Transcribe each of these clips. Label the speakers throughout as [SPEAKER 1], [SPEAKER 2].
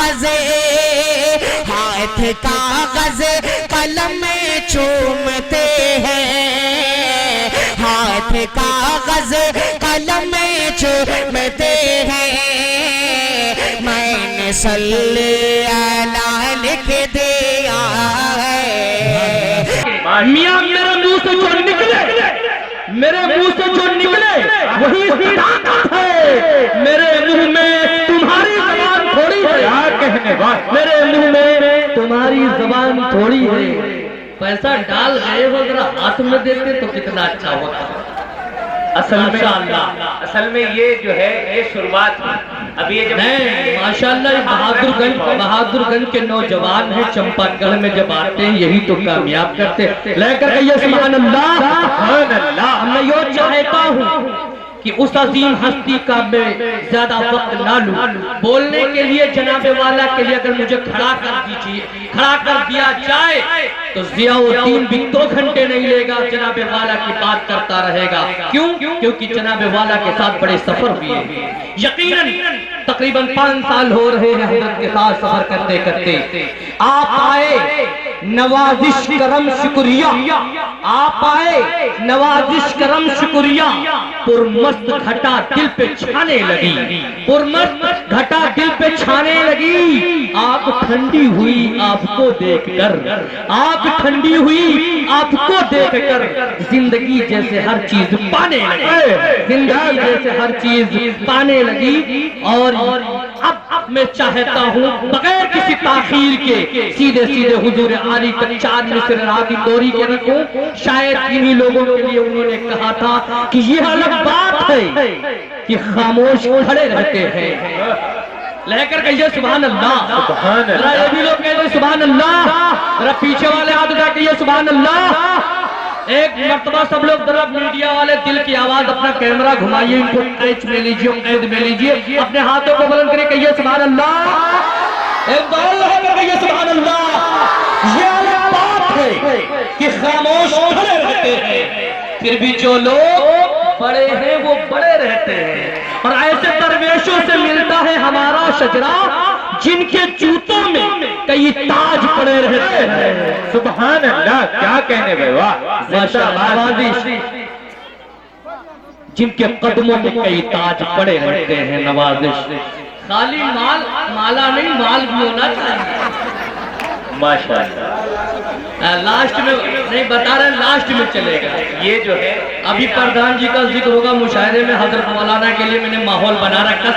[SPEAKER 1] کاغذ ہاتھ کاغذ قلم چومتے ہیں ہاتھ کاغذ قلم چومتے ہیں میں نے صلی اللہ لکھ دیا ہے
[SPEAKER 2] میاں میرے منہ سے جو نکلے میرے منہ سے جو نکلے وہی صداقت ہے میرے منہ میں تمہاری زبان تھوڑی ہے کیا کہنے بات میرے منہ میں تمہاری زبان تھوڑی ہے پیسہ ڈال گئے ہو ذرا ہاتھ میں دیتے تو کتنا اچھا ہوتا
[SPEAKER 3] اصل میں یہ جو ہے یہ شروعات اب یہ جب
[SPEAKER 2] ماشاءاللہ بہادر گنج کے نوجوان ہیں چمپا گڑھ میں جب آتے ہیں یہی تو کامیاب کرتے لے کر کہیے سبحان اللہ میں یہ چاہتا ہوں کہ اس عظیم ہستی کا میں زیادہ وقت نہ لوں بولنے کے لیے جناب والا کے لیے اگر مجھے کھڑا کر دیا جائے تو ضیاء الدین بھی 2 گھنٹے نہیں لے گا جناب والا کی بات کرتا رہے گا کیونکہ جناب والا کے ساتھ بڑے سفر ہوئے یقیناً تقریباً 5 سال ہو رہے ہیں حضرت کے ساتھ سفر کرتے کرتے آپ آئے نوازش کرم شکریہ آپ آئے نوازش کرم شکریہ پرمست گھٹا دل پہ چھانے لگی پرمست گھٹا دل پہ چھانے لگی آنکھ ٹھنڈی ہوئی آپ کو دیکھ کر آنکھ ٹھنڈی ہوئی آپ کو دیکھ کر زندگی جیسے ہر چیز پانے لگی زندگی جیسے ہر چیز پانے لگی اور اب میں چاہتا ہوں بغیر کسی تاخیر کے سیدھے سیدھے حضور عالی تک 4 مصر راگی دوری کے رکھوں شاید انہی لوگوں کے لیے انہوں نے کہا تھا کہ یہ الگ بات ہے کہ خاموش کھڑے رہتے ہیں لے کر کہیے سبحان اللہ ذرا یہ بھی لوگ کہتے ہیں سبحان اللہ ذرا پیچھے والے ہاتھ اٹھا کہیے سبحان اللہ ایک مرتبہ سب لوگ ذرا میڈیا والے دل کی آواز اپنا کیمرہ گھمائیے ان کو ٹچ میں لیجیے قید میں لیجیے اپنے ہاتھوں کو بلند کریں کہیے سبحان اللہ ایک بار لے کر کہیے سبحان اللہ یہ الگ بات ہے کہ خاموش کھڑے رہتے ہیں پھر بھی جو لوگ بڑے ہیں وہ بڑے رہتے ہیں اور ایسے درویشوں سے ملتا ہے ہمارا شجرہ جن کے جوتوں میں کئی تاج پڑے رہتے ہیں
[SPEAKER 3] سبحان اللہ کیا کہنے بھائی واہ
[SPEAKER 2] جن کے قدموں میں کئی تاج پڑے رہتے ہیں نوازش خالی مالا نہیں مال بھی ہونا چاہیے
[SPEAKER 3] ماشاءاللہ
[SPEAKER 2] لاسٹ میں نہیں بتا رہے لاسٹ میں چلے گا
[SPEAKER 3] یہ جو ہے
[SPEAKER 2] ابھی پردھان جی کا ذکر ہوگا مشاعرے میں حضرت مولانا کے لیے میں نے ماحول بنا رکھا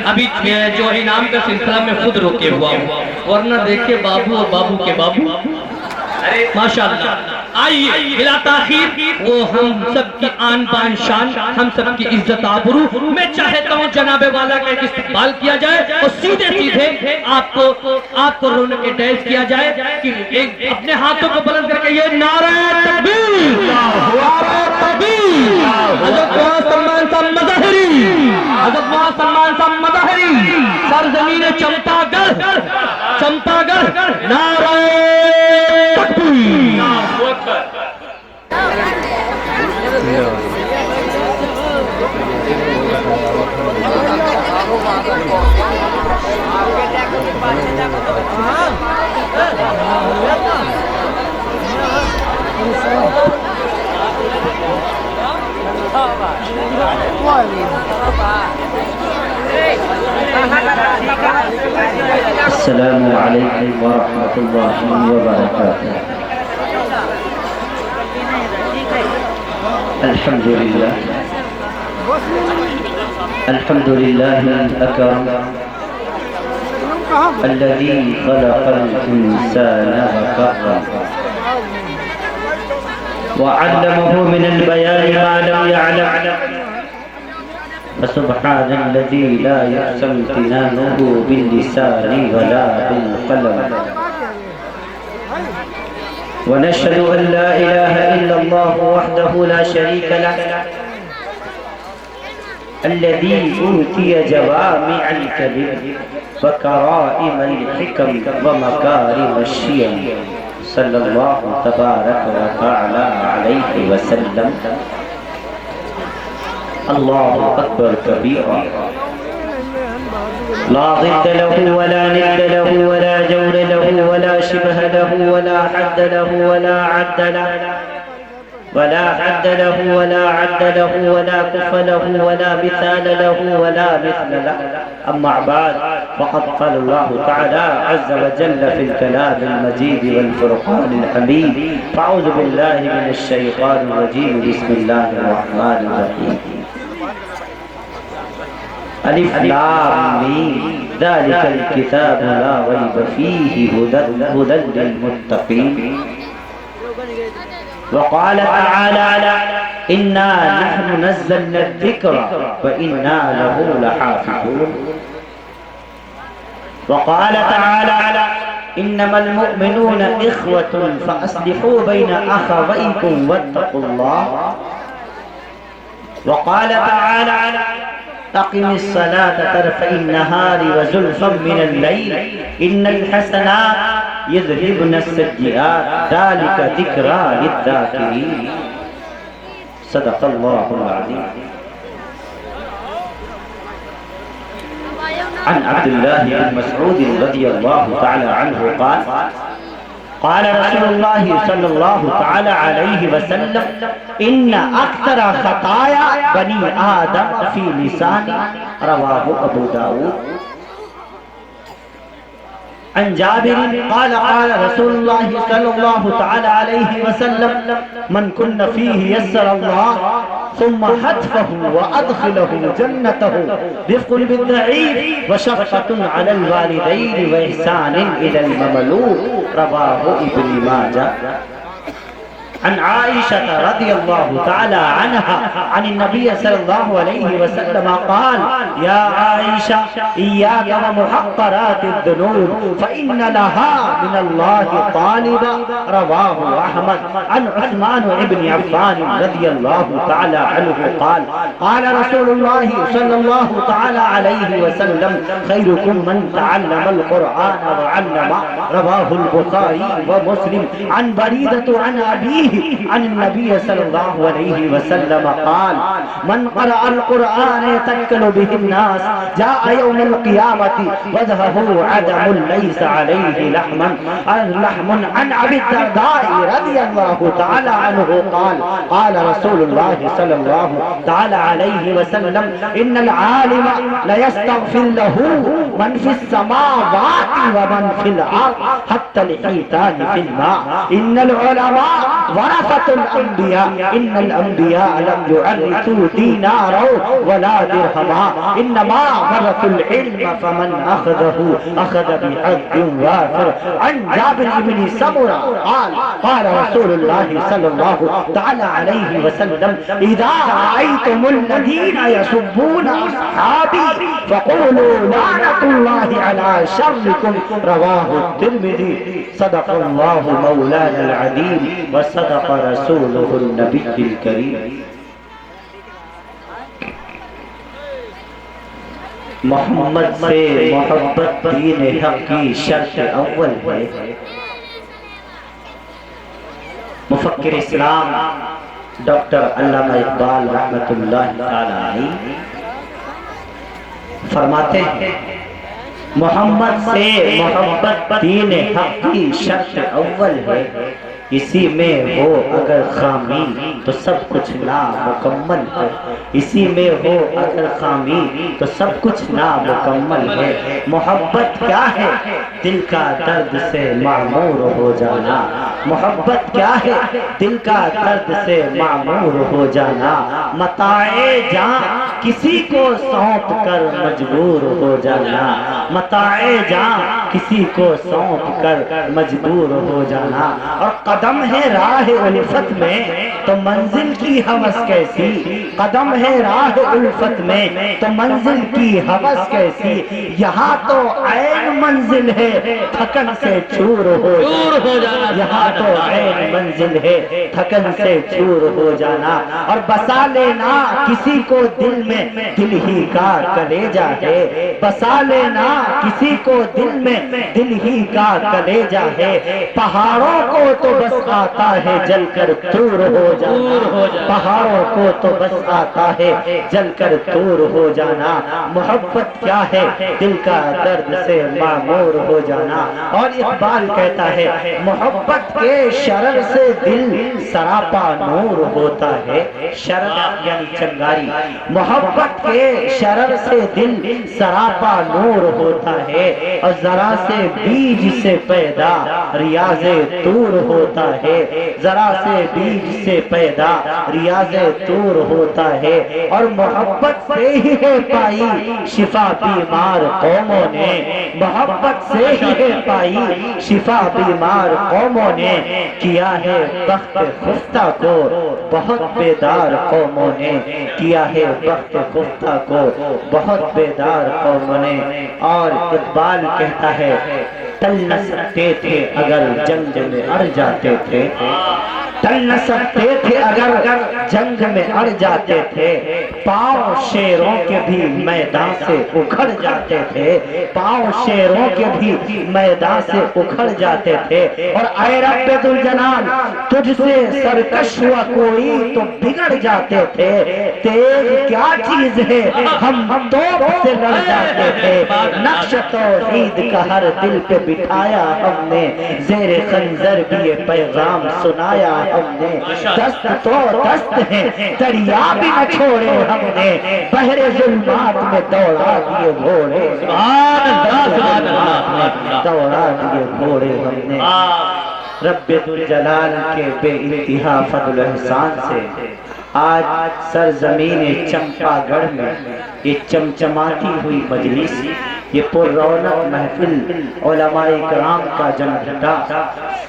[SPEAKER 2] ابھی جو انعام کا سلسلہ میں خود روکے ہوا ہوں ورنہ دیکھیں بابو اور بابو کے بابو ماشاءاللہ آئیے بلا تاخیر وہ ہم سب کی آن بان شان ہم سب کی عزت آبرو میں چاہتا ہوں جناب والا کا ایک استقبال کیا جائے اور سیدھے سیدھے آپ کو رونے کے ڈیس کیا جائے کہ اپنے ہاتھوں کو بلند کر کے یہ نعرہ تکبیر نعرہ تکبیر حضرت محمد سلمان صاحب مظہری حضرت محمد سلمان صاحب مظہری سرزمین چمپا گڑھ نعرہ
[SPEAKER 4] السلام علیکم ورحمۃ اللہ وبرکاتہ الحمد لله الأكرم الذي خلق الإنسان وكرم وعلمه من البيان ما لم يعلم فسبحان الذي لا يحصى امتنانه باللسان ولا بالقلم ونشهد أن لا إله إلا الله وحده لا شريك له الذي أوتي جوامع الكلم وكرائم الحكم ومكارم الشيم صلى الله تبارك وتعالى عليه وسلم الله أكبر كبيرا لا ضد له ولا ند له ولا جور له ولا شبه له ولا حد له ولا عد له ولا حد له ولا عد له ولا كف له ولا مثال له ولا مثل له. أما بعد فقد قال الله تعالى عز وجل في الكلام المجيد والفرقان الحميد: فأعوذ بالله من الشيطان الرجيم. بسم الله الرحمن الرحيم. ألف لام ميم ذلك الكتاب لا ريب فيه هدى للمتقين. وقال تعالى: إنا نحن نزلنا الذكر وإنا له لحافظون. وقال تعالى: إنما المؤمنون إخوة فأصلحوا بين أخويكم واتقوا الله. وقال تعالى: أقم الصلاة طرفي النهار وزلفا من الليل إن الحسنات يذهبن السيئات ذلك ذكرى للذاكرين. صدق الله العظيم. عن عبد الله بن مسعود رضي الله تعالى عنه قال: قال رسول الله صلى الله تعالى عليه وسلم: إن أكثر خطايا بني آدم في لسان. رواه أبو داود. عن جابر قال: قال رسول الله صلى الله تعالى عليه وسلم: من كن فيه يسر الله ثم حتفه وأدخله جنته رفق بالضعيف وشفقة على الوالدين وإحسان إلى المملوك. رواه ابن ماجه. عن عائشة رضي الله تعالى عنها عن النبي صلى الله عليه وسلم قال: يا عائشة إياك ومحقرات الذنوب فإن لها من الله طالبا. رواه أحمد. عن عثمان بن عفان رضي الله تعالى عنه قال: قال رسول الله صلى الله تعالى عليه وسلم: خيركم من تعلم القرآن وعلمه. رواه البخاري ومسلم. عن بريدة عن أبيه عن النبي صلى الله عليه وسلم قال: من قرأ القرآن يتكل به الناس جاء يوم القيامة وجهه عدم ليس عليه لحم. عن أبي الدرداء رضي الله تعالى عنه قال: قال رسول الله صلى الله تعالى عليه وسلم: إن العالم ليستغفر له من في السماوات ومن في الأرض حتى الحيتان في الماء. إن العلماء ورثة الأنبياء. إن الأنبياء لم يعرثوا دينارا ولا درهما إنما ورثوا العلم فمن أخذه أخذ بحظ وافر. عن جابر بن سمرة قال: قال رسول الله صلى الله تعالى عليه وسلم: إذا رأيتم الذين يسبون أصحابي فقولوا لعنة الله على شركم. رواه الترمذي. صدق الله مولانا العظيم وصدق رسوله النبي الكريم. محمد سے محبت دین حق کی شرط اول ہے. مفکر اسلام ڈاکٹر علامہ اقبال رحمۃ اللہ تعالی علیہ فرماتے ہیں: محمد سے محبت دین حق کی شرط اول ہے. اسی میں ہو اگر خامی تو سب کچھ نامکمل ہے. اسی میں ہو اگر خامی تو سب کچھ نامکمل ہے. محبت کیا ہے؟ دل کا درد سے معمور ہو جانا. محبت کیا ہے؟ دل کا درد سے معمور ہو جانا. متاع جاں کسی کو سونپ کر مجبور ہو جانا. متاع جاں کسی کو سونپ کر مجبور ہو جانا. اور قدم ہے راہ الفت میں تو منزل کی ہوس کیسی. قدم ہے راہ الفت میں تو منزل کی ہوس کیسی. یہاں تو عین منزل ہے تھکن سے چور ہو جانا. یہاں تو عین منزل ہے تھکن سے چور ہو جانا. اور بسا لینا کسی کو دل میں دل ہی کا کلیجہ ہے، بسا لینا کسی کو دل میں دل ہی کا کلیجہ ہے، پہاڑوں کو تو بس آتا ہے جل کر دور ہو جانا، پہاڑوں کو تو بس آتا ہے جل کر دور ہو جانا، محبت کیا ہے دل کا درد سے معمور ہو جانا۔ اور اقبال کہتا ہے محبت کے شرر سے دل سراپا نور ہوتا ہے، شرر یعنی چنگاری، محبت کے شرر سے دل سراپا نور ہوتا ہے، اور ذرا سے بیج سے پیدا ریاض طور ہوتا ہے، ذرا سے بیج سے پیدا ریاض طور ہوتا ہے، اور محبت سے ہی ہے پائی شفا بیمار قوموں نے، محبت سے ہی ہے پائی شفا بیمار قوموں نے، کیا ہے بخت خفتہ کو بہت بیدار قوموں نے، کیا ہے بخت خفتہ کو بہت بیدار قوموں نے۔ اور اقبال کہتا ہے ٹل نہ سکتے تھے اگر جنگ میں اڑ جاتے تھے، ٹل نہ سکتے تھے اگر جنگ میں اڑ جاتے تھے، پاؤں شیروں کے بھی میدان سے اکھڑ جاتے تھے، پاؤں شیروں کے بھی میدان سے اکھڑ جاتے تھے، اور اے رب ذوالجلال تجھ سے سرکش ہوا کوئی تو بگڑ جاتے تھے، تیز کیا چیز ہے ہم توپ سے لڑ جاتے تھے، نقش توحید کا ہر دل پہ بٹھایا ہم نے، زیر خنجر بھی یہ پیغام سنایا ہم نے، دست تو دست ہے دریا بھی نہ چھوڑے ہم نے، بحر ظلمات میں دوڑا دیے گھوڑے، دوڑا دیے گھوڑے ہم نے۔ رب ذوالجلال کے بے انتہا فضل و احسان سے آج سرزمین چمپا گڑھ میں یہ چمچماتی ہوئی مجلس، یہ پر رونق محفل علماء کرام کا جمع گھٹا،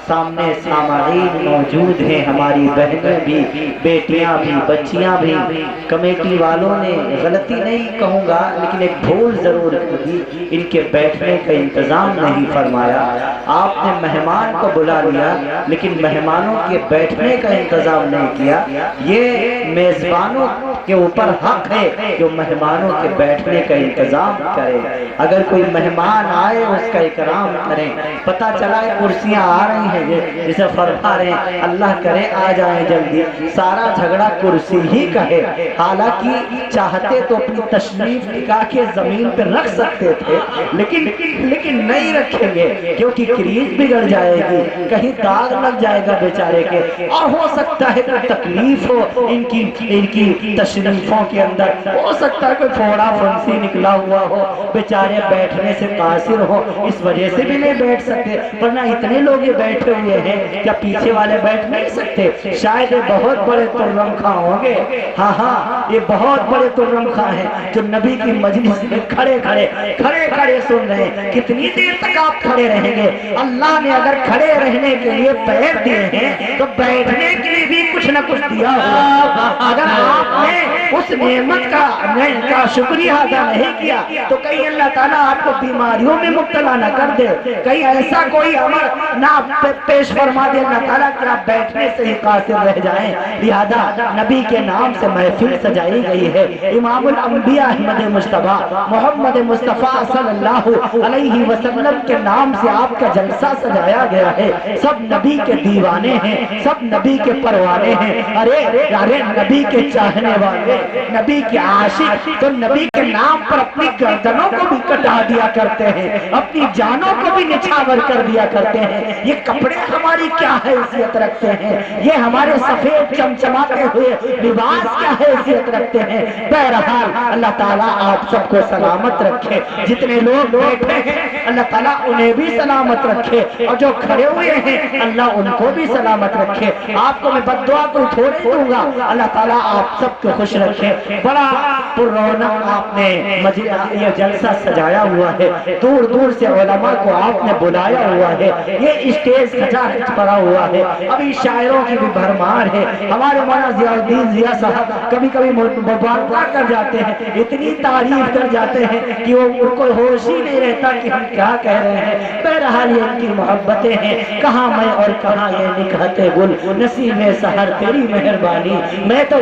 [SPEAKER 4] سامنے سامعین موجود ہیں، ہماری بہنیں بھی، بیٹیاں بھی، بچیاں بھی، کمیٹی والوں نے غلطی نہیں کہوں گا لیکن ایک بھول ضرور کی، ان کے بیٹھنے کا انتظام نہیں فرمایا، آپ نے مہمان کو بلا لیا لیکن مہمانوں کے بیٹھنے کا انتظام نہیں کیا، یہ میزبانوں کے اوپر حق ہے جو مہمانوں کے بیٹھنے کا انتظام کرے، اگر کوئی مہمان آئے اس کا اکرام کریں، پتہ چلا ہے کرسیاں آ رہی ہیں جسے فرما رہے ہیں اللہ کرے آ جائیں جلدی، سارا جھگڑا کرسی ہی کا ہے، حالانکہ چاہتے تو اپنی تشریف ٹکا کے زمین پہ رکھ سکتے تھے لیکن نہیں رکھیں گے کیونکہ کریز بگڑ جائے گی، کہیں داغ لگ جائے گا بیچارے کے، اور ہو سکتا ہے کوئی تکلیف ہو ان کی تشریفوں کے اندر، ہو سکتا ہے کوئی پھوڑا پھنسی نکلا ہوا ہو، بیچارے بیٹھنے سے قاصر ہو، اس وجہ سے بھی نہیں بیٹھ سکتے، ورنہ اتنے لوگ یہ بیٹھے ہوئے ہیں کیا پیچھے والے بیٹھ نہیں سکتے؟ شاید یہ بہت بڑے ترم خواہ ہوں گے، ہاں یہ بہت بڑے ترم خواہ ہیں جو نبی کی مجلس میں کھڑے کھڑے سن رہے ہیں، کتنی دیر تک آپ کھڑے رہیں گے؟ اللہ نے اگر کھڑے رہنے کے لیے پیر دیے ہیں تو بیٹھنے کے لیے بھی کچھ نہ کچھ دیا ہوگا، اگر آپ نے اس نعمت کا شکریہ ادا نہیں کیا تو کہیں اللہ تعالیٰ آپ کو بیماریوں میں مبتلا نہ کر دے، کہیں ایسا کوئی عمل نہ پیش فرما دے اللہ تعالیٰ کہ آپ بیٹھنے سے ہی قاصر رہ جائیں، لہذا نبی کے نام سے محفل سجائی گئی ہے، امام الانبیاء احمد مجتبیٰ محمد مصطفیٰ صلی اللہ علیہ وسلم کے نام سے آپ کا جلسہ سجایا گیا ہے، سب نبی کے دیوانے ہیں، سب نبی کے پروانے ہیں، ارے نبی کے چاہنے والے، نبی کے عاشق تو نبی کے نام پر اپنی گردنوں کو بھی کٹا دیا کرتے ہیں، اپنی جانوں کو بھی نچھاور کر دیا کرتے ہیں، یہ کپڑے ہماری کیا حیثیت رکھتے ہیں، یہ ہمارے سفید چمچماتے ہوئے لباس کیا حیثیت رکھتے ہیں؟ بہرحال اللہ تعالیٰ آپ سب کو سلامت رکھے، جتنے لوگ بیٹھے ہیں اللہ تعالیٰ انہیں بھی سلامت رکھے، اور جو کھڑے ہوئے ہیں اللہ ان کو بھی سلامت رکھے، آپ کو میں بد دعا کوئی تھوڑے دوں گا، اللہ تعالیٰ آپ سب کو خوش رکھے۔ بڑا پر رونق آپ نے یہ جلسہ سجایا ہوا ہے، دور دور سے علماء کو آپ نے بلایا ہوا ہے، یہ اسٹیج سجا پڑا ہوا ہے، ابھی شاعروں کی بھی بھرمار ہے، ہمارے مولانا ضیاء الدین ضیاء صاحب کبھی کبھی مبارکہ کر جاتے ہیں، اتنی تعریف کر جاتے ہیں کہ وہ ان کو ہوش ہی نہیں رہتا کہ ہم کیا کہہ رہے ہیں، بہرحال یہ ان کی محبتیں ہیں، کہاں میں اور کہاں یہ نکہت گل، نصیب سحر تیری مہربانی، میں تو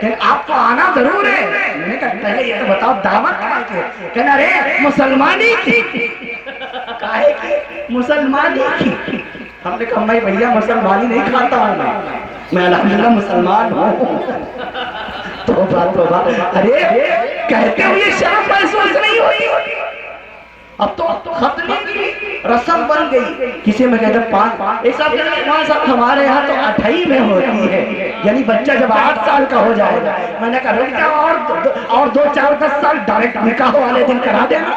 [SPEAKER 4] کہ آپ کو آنا ضرور ہے. میں نے کہا پہلے یہ تو بتاؤ دعوت کہاں کی ہے؟ کہنا رے مسلمانی کی. کہے کہ مسلمانی کی. ہم نے کہا میں بھیا مسلمانی نہیں کھاتا ہوں, میں الحمدللہ مسلمان ہوں. توبہ توبہ, ارے کہتے ہوئے شرم محسوس نہیں ہوتی. اب تو ختنے کی رسم بن گئی. کسی میں کہتے ہیں ایک صاحب کہتے ہیں صاحب ہمارے یہاں تو 8 میں ہوتی ہے, یعنی بچہ جب 8 سال کا ہو جائے گا. میں نے کہا رک جاؤ اور 2 4 10 سال ڈائریکٹ نکاح والے دن کرا دینا,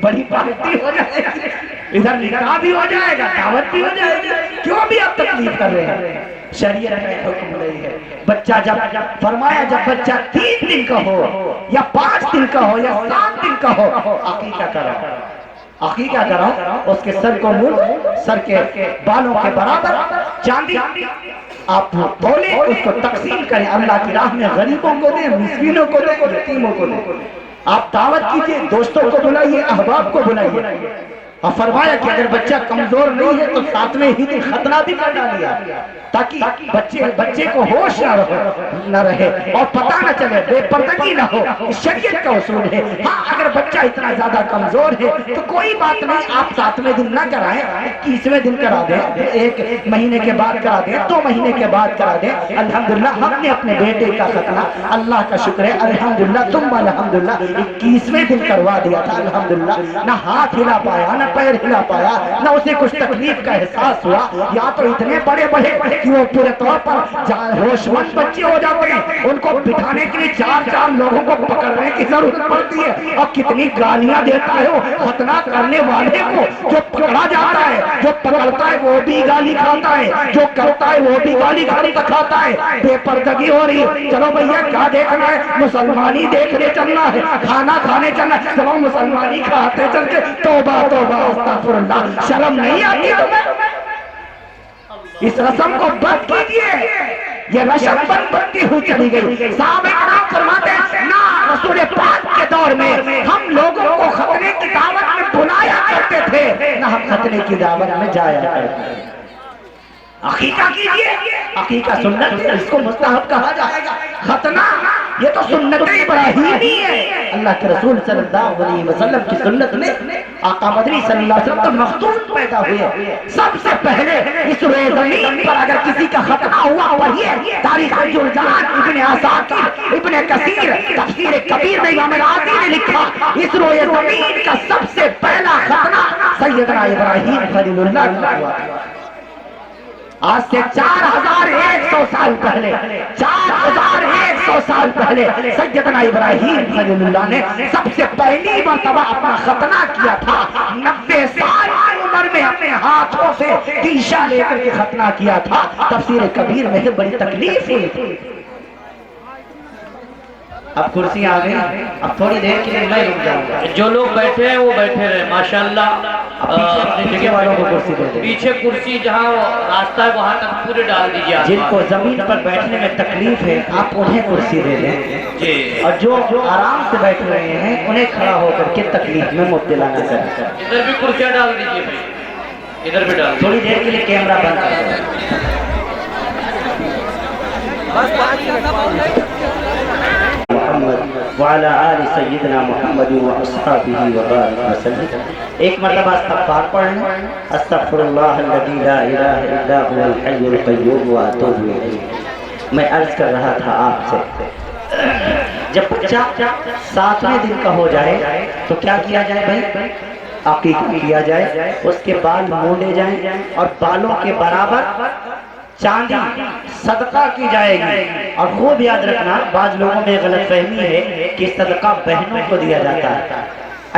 [SPEAKER 4] بڑی پارٹی ہو جائے گی, ادھر نکاح بھی ہو جائے گا, دعوت بھی ہو جائے گی. کیوں بھی آپ تکلیف کر رہے ہیں؟ شریعت میں حکم نہیں ہے. بچہ جب فرمایا جب بچہ 3 دن کا ہو یا 5 دن کا ہو یا 7 دن کا ہو, عقیقہ کرو. عقیقہ کرو, اس کے سر کو مڑ, سر کے بالوں کے برابر چاندی آپ تولے, اس کو تقسیم کریں, اللہ کی راہ میں غریبوں کو دیں, مسکینوں کو دیں, یتیموں کو دیں. آپ دعوت کیجئے, دوستوں کو بلائیے, احباب کو بلائیے. اور فرمایا کہ اگر بچہ کمزور نہیں ہے تو 7ویں ہی دن ختنہ بھی کر ڈالیا, تاکہ بچے کو ہوش نہ رہے اور پتہ نہ چلے, بے پردگی نہ ہو. شریعت کا اصول ہے. ہاں اگر بچہ اتنا زیادہ کمزور ہے تو کوئی بات نہیں, آپ 7ویں دن نہ کرائیں, 21ویں دن کرا دیں, 1 مہینے کے بعد کرا دیں, 2 مہینے کے بعد کرا دیں. الحمدللہ ہم نے اپنے بیٹے کا ختنہ, اللہ کا شکر ہے الحمدللہ, تم الحمدللہ 21ویں دن کروا دیا تھا. الحمدللہ نہ ہاتھ ہلا پایا, نہ پیر ہلا پایا, نہ اسے کچھ تکلیف کا احساس ہوا. یا تو اتنے بڑے بڑے کہ وہ پورے طور پر ہوش مند بچے ہو جاتے ہیں, ان کو بٹھانے کے لیے 4 لوگوں کو پکڑنے کی ضرورت پڑتی ہے. اور کتنی گالیاں دیتا ہے وہ ختنہ کرنے والے کو, جو پکڑا جاتا ہے, جو پکڑتا ہے وہ بھی گالی کھاتا ہے, جو کرتا ہے وہ بھی گالی کھاتا ہے. بے پردگی ہو رہی ہے. چلو بھیا کیا دیکھنا ہے, مسلمانی دیکھنے چلنا ہے, کھانا کھانے چلنا ہے. چلو مسلمانی کھاتے چلتے. توبہ توبہ استغفر اللہ, شرم نہیں آتی تمہیں؟ اس رسم کو بند کیجئے. یہ رسم بنتی ہوئی چلی گئی. صحابہ کرام فرماتے ہیں نا رسول پاک کے دور میں ہم لوگوں کو ختنے کی دعوت میں بلایا کرتے تھے, نہ ہم ختنے کی دعوت میں جایا کرتے تھے. عقیقہ کیجئے, عقیقہ سنت ہے, اس کو مستحب کہا جائے گا. ختنہ یہ تو سنت ابراہیمی ہے. اللہ کے رسول صلی اللہ علیہ وسلم کی سنت میں آقا مدنی صلی اللہ علیہ وسلم تو مختون پیدا ہوئے. سب سے پہلے اس روئے زمین پر اگر کسی کا ختنہ ہوا پڑھیے تاریخ جرجان, ابن عساکر, ابن کثیر, تفسیر کبیر میں امام راضی نے لکھا اس روئے زمین کا سب سے پہلا ختنہ سیدنا ابراہیم خلیل اللہ کا ہوا. آج سے 4100 سال پہلے, 4100 سال پہلے سیدنا ابراہیم خلیل اللہ نے سب سے پہلی مرتبہ اپنا ختنہ کیا تھا. 90 سال کی عمر میں اپنے ہاتھوں سے تیشہ لے کر کے ختنہ کیا تھا. تفسیر کبیر میں بڑی تکلیف ہوئی تھی. اب کرسی آ گئی, اب تھوڑی دیر کے لیے میں رک جاؤں گا.
[SPEAKER 2] جو لوگ بیٹھے ہیں وہ بیٹھے رہے ماشاءاللہ.
[SPEAKER 4] پیچھے والوں کو کرسی دے دیں.
[SPEAKER 2] پیچھے کرسی جہاں راستہ ہے وہاں تک پورے ڈال دیجیے.
[SPEAKER 4] جن کو زمین پر بیٹھنے میں تکلیف ہے آپ انہیں کرسی دے دیں,
[SPEAKER 2] جی,
[SPEAKER 4] اور جو آرام سے بیٹھ رہے ہیں انہیں کھڑا ہو کر کے تکلیف میں مبتلا نہ کریں.
[SPEAKER 2] ادھر بھی کرسیاں ڈال دیجیے بھائی, ادھر بھی ڈال.
[SPEAKER 4] تھوڑی دیر کے لیے کیمرہ بند کر دیں. محمد وعلى آل سیدنا محمد واصحابہ وبارک وسلم. ایک مرتبہ استغفار پڑھیں. استغفر اللہ الذی لا الہ الا هو الحی القیوم واتوب الیہ. میں عرض کر رہا تھا آپ سے, جب بچہ 7ویں دن کا ہو جائے تو کیا کیا جائے بھائی؟ عقیقہ کیا جائے. اس کے بال مونڈے جائیں اور بالوں کے برابر چاندی صدقہ کی جائے گی. اور خوب یاد رکھنا, بعض لوگوں میں غلط فہمی ہے کہ صدقہ بہنوں کو دیا جاتا ہے.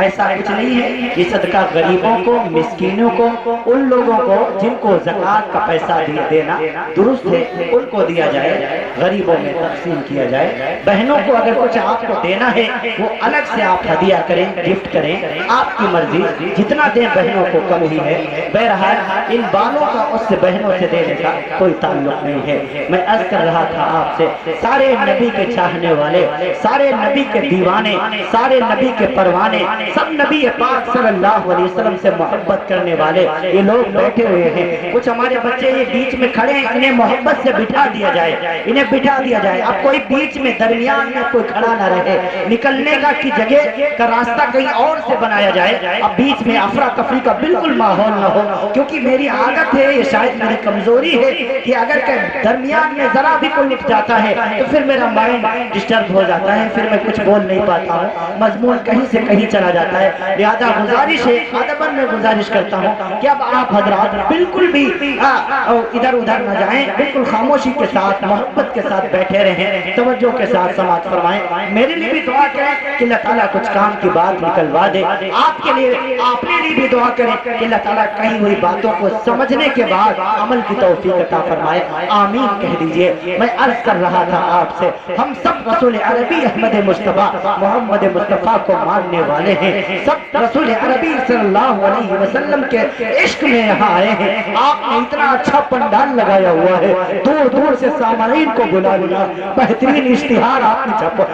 [SPEAKER 4] ایسا کچھ نہیں ہے. یہ صدقہ غریبوں کو, مسکینوں کو, ان لوگوں کو جن کو زکوٰۃ کا پیسہ دینا درست ہے ان کو دیا جائے, غریبوں میں تقسیم کیا جائے. بہنوں کو اگر کچھ آپ کو دینا ہے وہ الگ سے آپ ہدیہ کریں, گفٹ کریں, آپ کی مرضی, جتنا دیں بہنوں کو کم ہی ہے. بہرحال ان بالوں کا اس سے بہنوں سے دینے کا کوئی تعلق نہیں ہے. میں عرض کر رہا تھا آپ سے, سارے نبی کے چاہنے والے, سارے نبی کے دیوانے, سارے نبی کے پروانے سب نبی پاک صلی اللہ علیہ وسلم سے محبت کرنے والے یہ لوگ بیٹھے ہوئے ہیں. کچھ ہمارے بچے یہ بیچ میں کھڑے ہیں, انہیں محبت سے بٹھا دیا جائے, انہیں بٹھا دیا جائے. اب کوئی بیچ میں درمیان میں کوئی کھڑا نہ رہے, نکلنے کا کی جگہ کا راستہ کہیں اور سے بنایا جائے. اب بیچ میں افراتفری کا بالکل ماحول نہ ہو, کیونکہ میری عادت ہے, یہ شاید میری کمزوری ہے کہ اگر کہ درمیان میں ذرا بھی کوئی اٹھ جاتا ہے تو پھر میرا مائنڈ ڈسٹرب ہو جاتا ہے, پھر میں کچھ بول نہیں پاتا ہوں, مضمون کہیں سے کہیں چلا جاتا ہے. لہذا گزارش ہے, ادباً میں گزارش کرتا ہوں کہ اب آپ حضرات بالکل بھی ادھر ادھر نہ جائیں, بالکل خاموشی کے ساتھ محبت کے ساتھ بیٹھے رہیں, توجہ کے ساتھ سماعت فرمائیں. میرے لیے بھی دعا کریں کہ اللہ تعالیٰ کچھ کام کی بات نکلوا دے, آپ کے لیے اپنے لیے بھی دعا کریں کہ اللہ تعالیٰ کہیں ہوئی باتوں کو سمجھنے کے بعد عمل کی توفیق عطا فرمائے. آمین کہہ دیجئے. میں عرض کر رہا تھا آپ سے, ہم سب رسول عربی احمد مصطفیٰ محمد مصطفیٰ کو ماننے والے ہیں, سب رسول عربی صلی اللہ علیہ وسلم کے عشق میں یہاں آئے ہیں. آپ نے اتنا اچھا پنڈال لگایا ہوا ہے, دور دور سے سامعین کو بلا لیا, بہترین اشتہار آپ نے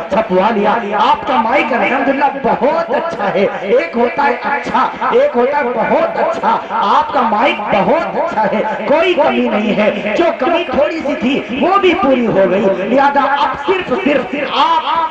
[SPEAKER 4] چھپوا لیا. آپ کا مائک الحمدللہ بہت اچھا ہے, ایک ہوتا ہے اچھا, ایک ہوتا ہے بہت اچھا. آپ کا مائک بہت اچھا ہے, کوئی کمی نہیں ہے, جو کمی تھوڑی سی تھی وہ بھی پوری ہو گئی. لہذا اب صرف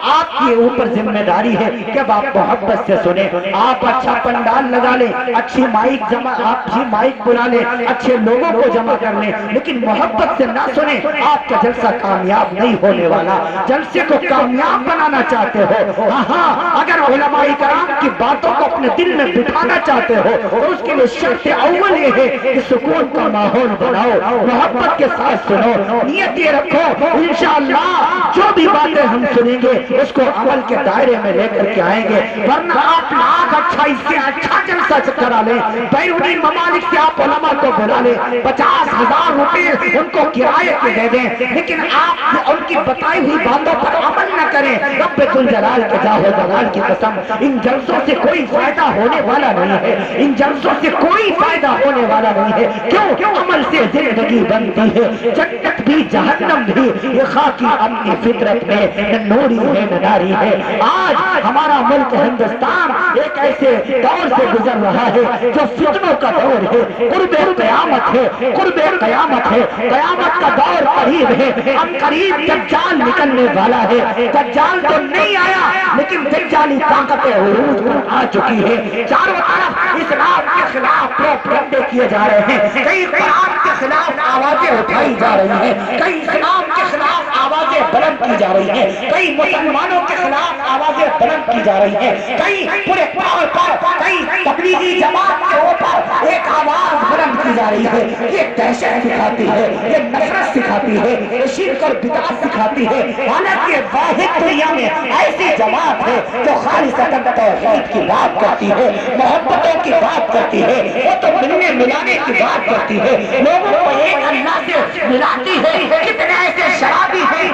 [SPEAKER 4] آپ کی اوپر ذمہ داری ہے کہ اب آپ محبت سے سنیں. آپ اچھا پنڈال لگا لیں, اچھی مائک بلا لیں, اچھے لوگوں کو جمع کر لیں, لیکن محبت سے نہ سنیں, آپ کا جلسہ کامیاب نہیں ہونے والا. جلسے کو کامیاب بنانا چاہتے ہو, ہاں اگر علماء کرام کی باتوں کو اپنے دل میں بٹھانا چاہتے ہو تو اس کے لیے شرط اول یہ ہے کہ سکون کا ماحول بناؤ, محبت کے ساتھ سنو, نیت یہ رکھو انشاءاللہ جو بھی باتیں ہم سنیں گے اس کو عمل کے دائرے میں لے کر کے آئیں گے. ورنہ آپ لاکھ اچھا اس سے اچھا جلسہ کرا لیں, بیرونی ممالک سے آپ علماء کو بلا لیں, 50,000 روپے ان کو کرائے کے دے دیں, لیکن آپ ان کی بتائی ہوئی باتوں پر عمل نہ کریں. رب ذوالجلال کے جاہ و جلال کی قسم, ان جلسوں سے کوئی فائدہ ہونے والا نہیں ہے, ان جلسوں سے کوئی فائدہ ہونے والا نہیں ہے. کیوں؟ عمل سے زندگی بنتی ہے, جنت بھی جہنم بھی, یہ خاکی اپنی فطرت میں نہ نوری ہے نہ ناری ہے. آج ہمارا ملک ہندوستان ایک ایسے دور سے گزر رہا ہے جو فتنوں کا دور ہے, قرب قیامت ہے, قرب قیامت ہے, قیامت کا دور قریب ہے. اب قریب دجال نکلنے والا ہے, دجال تو نہیں آیا لیکن دجالی طاقتیں عروج پر آ چکی ہے. چاروں طرف اسلام کے خلاف پروپیگنڈے کیے جا رہے ہیں, کئی قرآن کے خلاف آوازیں اٹھائی جا رہی ہیں, کئی اسلام کے خلاف آوازیں بلند کی جا رہی ہیں, کئی مسلمانوں کے خلاف آوازیں بلند کی جا رہی ہیں, کئی پورے طور پر کئی تبلیغی جماعت کے اوپر ایک آواز بلند کی جا رہی ہے. یہ دہشت سکھاتی ہے, یہ نفرت سکھاتی ہے, یہ شرک اور بدعت سکھاتی ہے. حالانکہ واحد دنیا میں ایسی جماعت ہے جو خالصتاً توحید کی بات کرتی ہے, محبتوں کی بات کرتی ہے, وہ تو ملنے ملانے کی بات کرتی ہے, لوگوں کو ایک اللہ سے ملاتی ہے. کتنے ایسے شرابی ہیں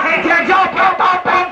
[SPEAKER 4] جو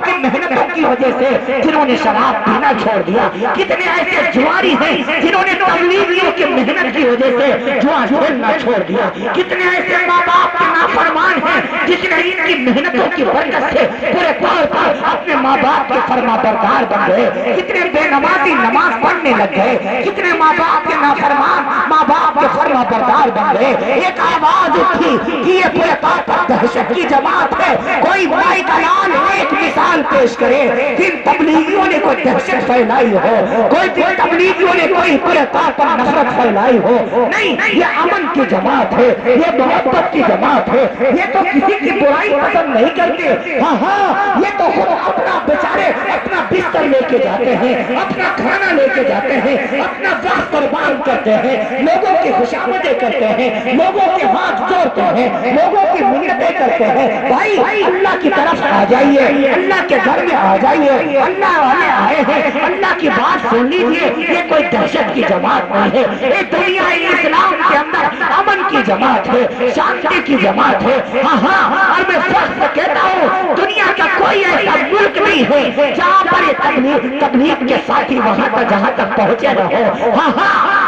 [SPEAKER 4] کی محنتوں کی وجہ سے جنہوں نے شراب پینا چھوڑ دیا, کتنے ایسے جواری ہیں جنہوں نے تبلیغیوں کی محنت کی وجہ سے جوا کھیلنا چھوڑ دیا, کتنے ایسے ماں باپ کے نافرمان ہیں جس نے ان کی محنتوں کی برکت سے پورے طور پر اپنے ماں باپ کے فرما بردار بن گئے, کتنے بے نمازی نماز پڑھنے لگ گئے, کتنے ماں باپ کے نافرمان ماں باپ کے فرما بردار بن گئے. ایک آواز اٹھی کہ یہ پورے طور پر دہشت کی جماعت ہے. کوئی بھائی کا لال ایک مثال پیش کرے, جن تبلیغیوں نے کوئی دہشت پھیلائی ہو, کوئی تبلیغیوں نے کوئی پورے طور پر نفرت پھیلائی ہو. نہیں, یہ امن کی جماعت ہے, یہ محبت کی جماعت ہے, یہ تو کسی کی برائی پسند نہیں کرتے. ہاں یہ تو خود اپنا بیچارے اپنا بستر لے کے جاتے ہیں, اپنا کھانا لے کے جاتے ہیں, اپنا وقت قربان کرتے ہیں, لوگوں کی خوشامدیں کرتے ہیں, لوگوں کے ہاتھ جوڑتے ہیں, لوگوں کی منتیں کرتے ہیں. بھائی اللہ کی طرف آ جائیے, اللہ کے گھر میں آ جائیے, اللہ والے آئے ہیں, اللہ کی بات سن لیجیے. یہ کوئی دہشت کی جماعت نہیں ہے, یہ دنیا اسلام کے اندر امن کی جماعت ہے, شانتی کی جماعت ہے. ہاں اور میں سچ سے کہتا ہوں دنیا کا کوئی ایسا ملک نہیں ہے جہاں پر یہ تبلیغ کے ساتھی وہاں تک جہاں تک پہنچے نہ ہو. ہاں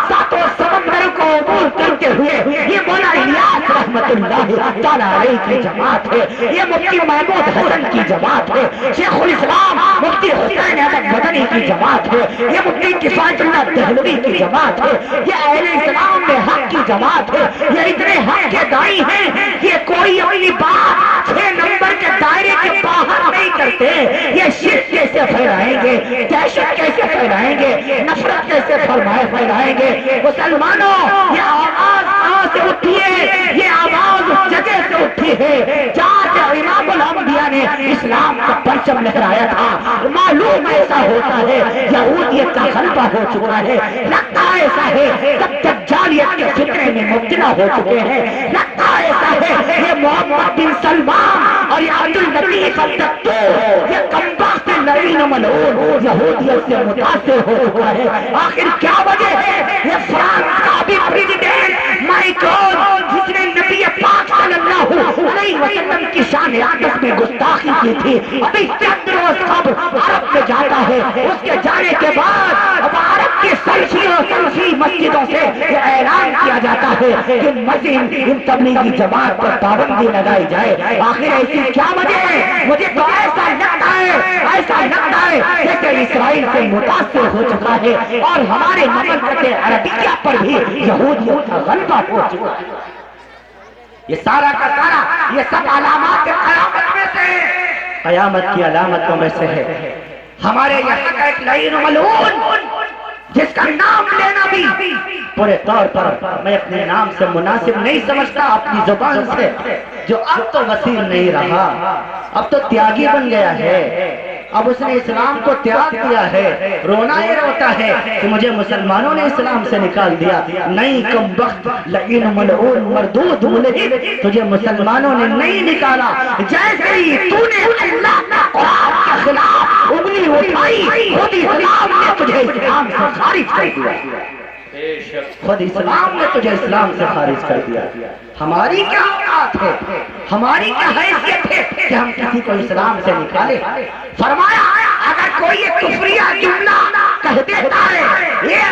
[SPEAKER 4] ساتوں سمندر کو عبور کرتے ہوئے یہ مولا الیاس رحمت اللہ تعالی علیہ کی جماعت ہے, یہ مفتی محمود حسن کی جماعت ہے, شیخ الاسلام مفتی حسین احمد مدنی کی جماعت جماعت ہے، یہ مفتی کفایت اللہ دہلوی کی جماعت ہے، یہ اہل اسلام میں حق کی جماعت ہے، یہ اتنے حق کے دائی ہیں، یہ کوئی اپنی بات 6 نمبر کے دائرے کے باہر نہیں کرتے۔ یہ شرک کیسے پھیلائیں گے، دہشت کیسے پھیلائیں گے، نفرت کیسے پھیلائیں گے؟ مسلمانوں، یہ آواز کہاں سے اٹھی ہے؟ یہ آواز اس جگہ سے اٹھی ہے جہاں سے امام الانبیاء نے اسلام کا پرچم لہرایا تھا۔ معلوم ایسا ہوتا ہے یہودیت کا غلبہ ہو چکا ہے، لگتا ایسا ہے تب دجالیت کے فتنے میں مبتلا ہو چکے ہیں، لگتا ایسا ہے یہ محمد بن سلمان اور یہ عبد اللطیف الدستور یہ کمبخت لعین و ملعون یہودیت سے متاثر ہو چکا ہے۔ آخر کیا وجہ ہے؟ یہ فرانس کا بھی پریزیڈنٹ مائیکرون جس نے نبی پاک صلی اللہ علیہ وسلم کی شان اقدس میں گستاخی کی تھی، ابھی چند روز قبل عرب میں جاتا ہے، اس کے جانے کے بعد اب عرب کی سلسی مسجدوں سے یہ اعلان کیا جاتا ہے کہ مسجد ان تبلیغی جماعت پر پابندی لگائی جائے۔ آخر ایسی کیا وجہ ہے؟ مجھے تو ایسا لگتا ہے جیسے اسرائیل سے متاثر ہو چکا ہے اور ہمارے مملکت عربیہ پر بھی یہودیوں کا غلبہ ہو چکا ہے۔ یہ سارا کا سارا یہ سب علامات قیامت میں سے قیامت کی علامتوں میں سے ہے۔ ہمارے یہاں کا ایک لعین و ملعون جس کا نام لینا بھی پورے طور پر میں اپنے نام سے مناسب نہیں سمجھتا، اپنی زبان سے، جو اب تو وسیل نہیں رہا، اب تو تیاگی بن گیا ہے، اب اس نے اسلام کو تیاگ دیا ہے، رونا یہ روتا ہے کہ مجھے مسلمانوں نے اسلام سے نکال دیا۔ نہیں کمبخت لعین و ملعون مردود ملعن، تجھے مسلمانوں نے نہیں نکالا، جیسے ہی تو نے اللہ کا قرآن کے خلاف انگلی اٹھائی خود اسلام نے تجھے اسلام سے خارج کر دیا، خود اسلام نے تجھے اسلام سے خارج کر دیا۔ ہماری کیا اوقات ہے، ہماری کیا حیثیت ہے کہ ہم کسی کو اسلام سے نکالے؟ فرمایا اگر کوئی یہ کفریہ جملہ کہہ دیتا ہے، یہ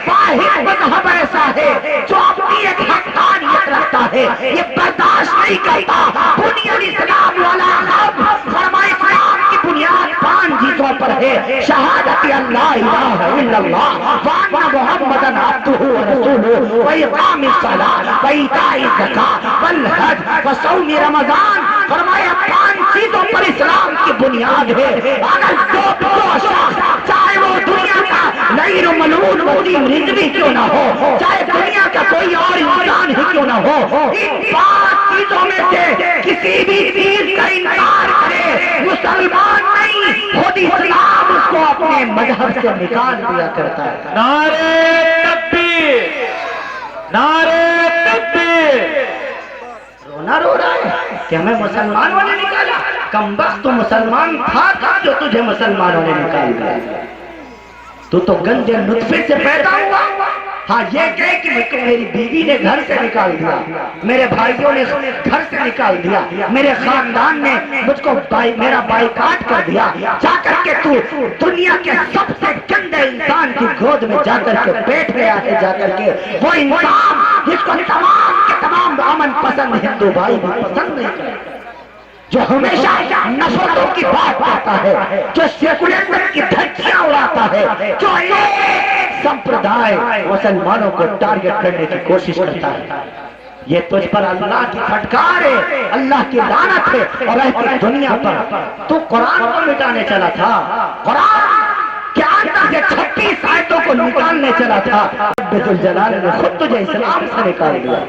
[SPEAKER 4] واحد مذہب ایسا ہے جو اپنی ایک حقانیت رکھتا ہے، یہ برداشت نہیں کرتا بنیاد اسلام والا خب۔ فرمایا اسلام کی بنیاد 5 چیزوں پر ہے، شہادت اللہ الہ الا اللہ وان محمد عبدہ ورسولہ واقام الصلاۃ وایتاء الزکاۃ والحج وصوم رمضان۔ فرمایا 5 چیزوں پر اسلام کی بنیاد ہے۔ اگر دو شخص چاہے وہ دنیا کا لعین و ملعون مفتی رضوی کیوں نہ ہو، چاہے دنیا کا کوئی اور انسان ہی کیوں نہ ہو، ان 5 چیزوں میں سے کسی بھی چیز کا انکار کرے مسلمان نہیں، خود اسلام اس کو اپنے مذہب سے نکال دیا کرتا ہے۔
[SPEAKER 3] نعرہ تکبیر، نعرہ تکبیر۔
[SPEAKER 4] رونا رو رہا ہے کہ ہمیں مسلمانوں نے نکالا، کمبخت تو مسلمان تھا جو تجھے مسلمانوں نے نکال دیا، تو گندے نطفے سے پیدا ہوا۔ ہاں یہ کہے کہ میری بیوی نے گھر سے نکال دیا، میرے بھائیوں نے گھر سے نکال دیا، میرے خاندان نے مجھ کو میرا بائیکاٹ کر دیا، جا کر کے تو دنیا کے سب سے گندے انسان کی گود میں جا کر کے بیٹھ گیا ہے، جا کر کے وہ انسان جس کو تمام کے تمام امن پسند ہندو بھائی بھی پسند نہیں کرتے، جو ہمیشہ نفرتوں کی بات کرتا ہے، جو سیکولرزم کی دھجیاں اڑاتا ہے، جو سمپردائے مسلمانوں کو ٹارگٹ کرنے کی کوشش کرتا ہے۔ یہ تجھ پر اللہ کی پھٹکار ہے، اللہ کی لعنت ہے، اور رہتی دنیا پر تو قرآن کو مٹانے چلا تھا، قرآن کے اندر سے 36 آیتوں کو نکالنے چلا تھا، رب ذوالجلال نے خود تجھے اسلام سے نکال دیا،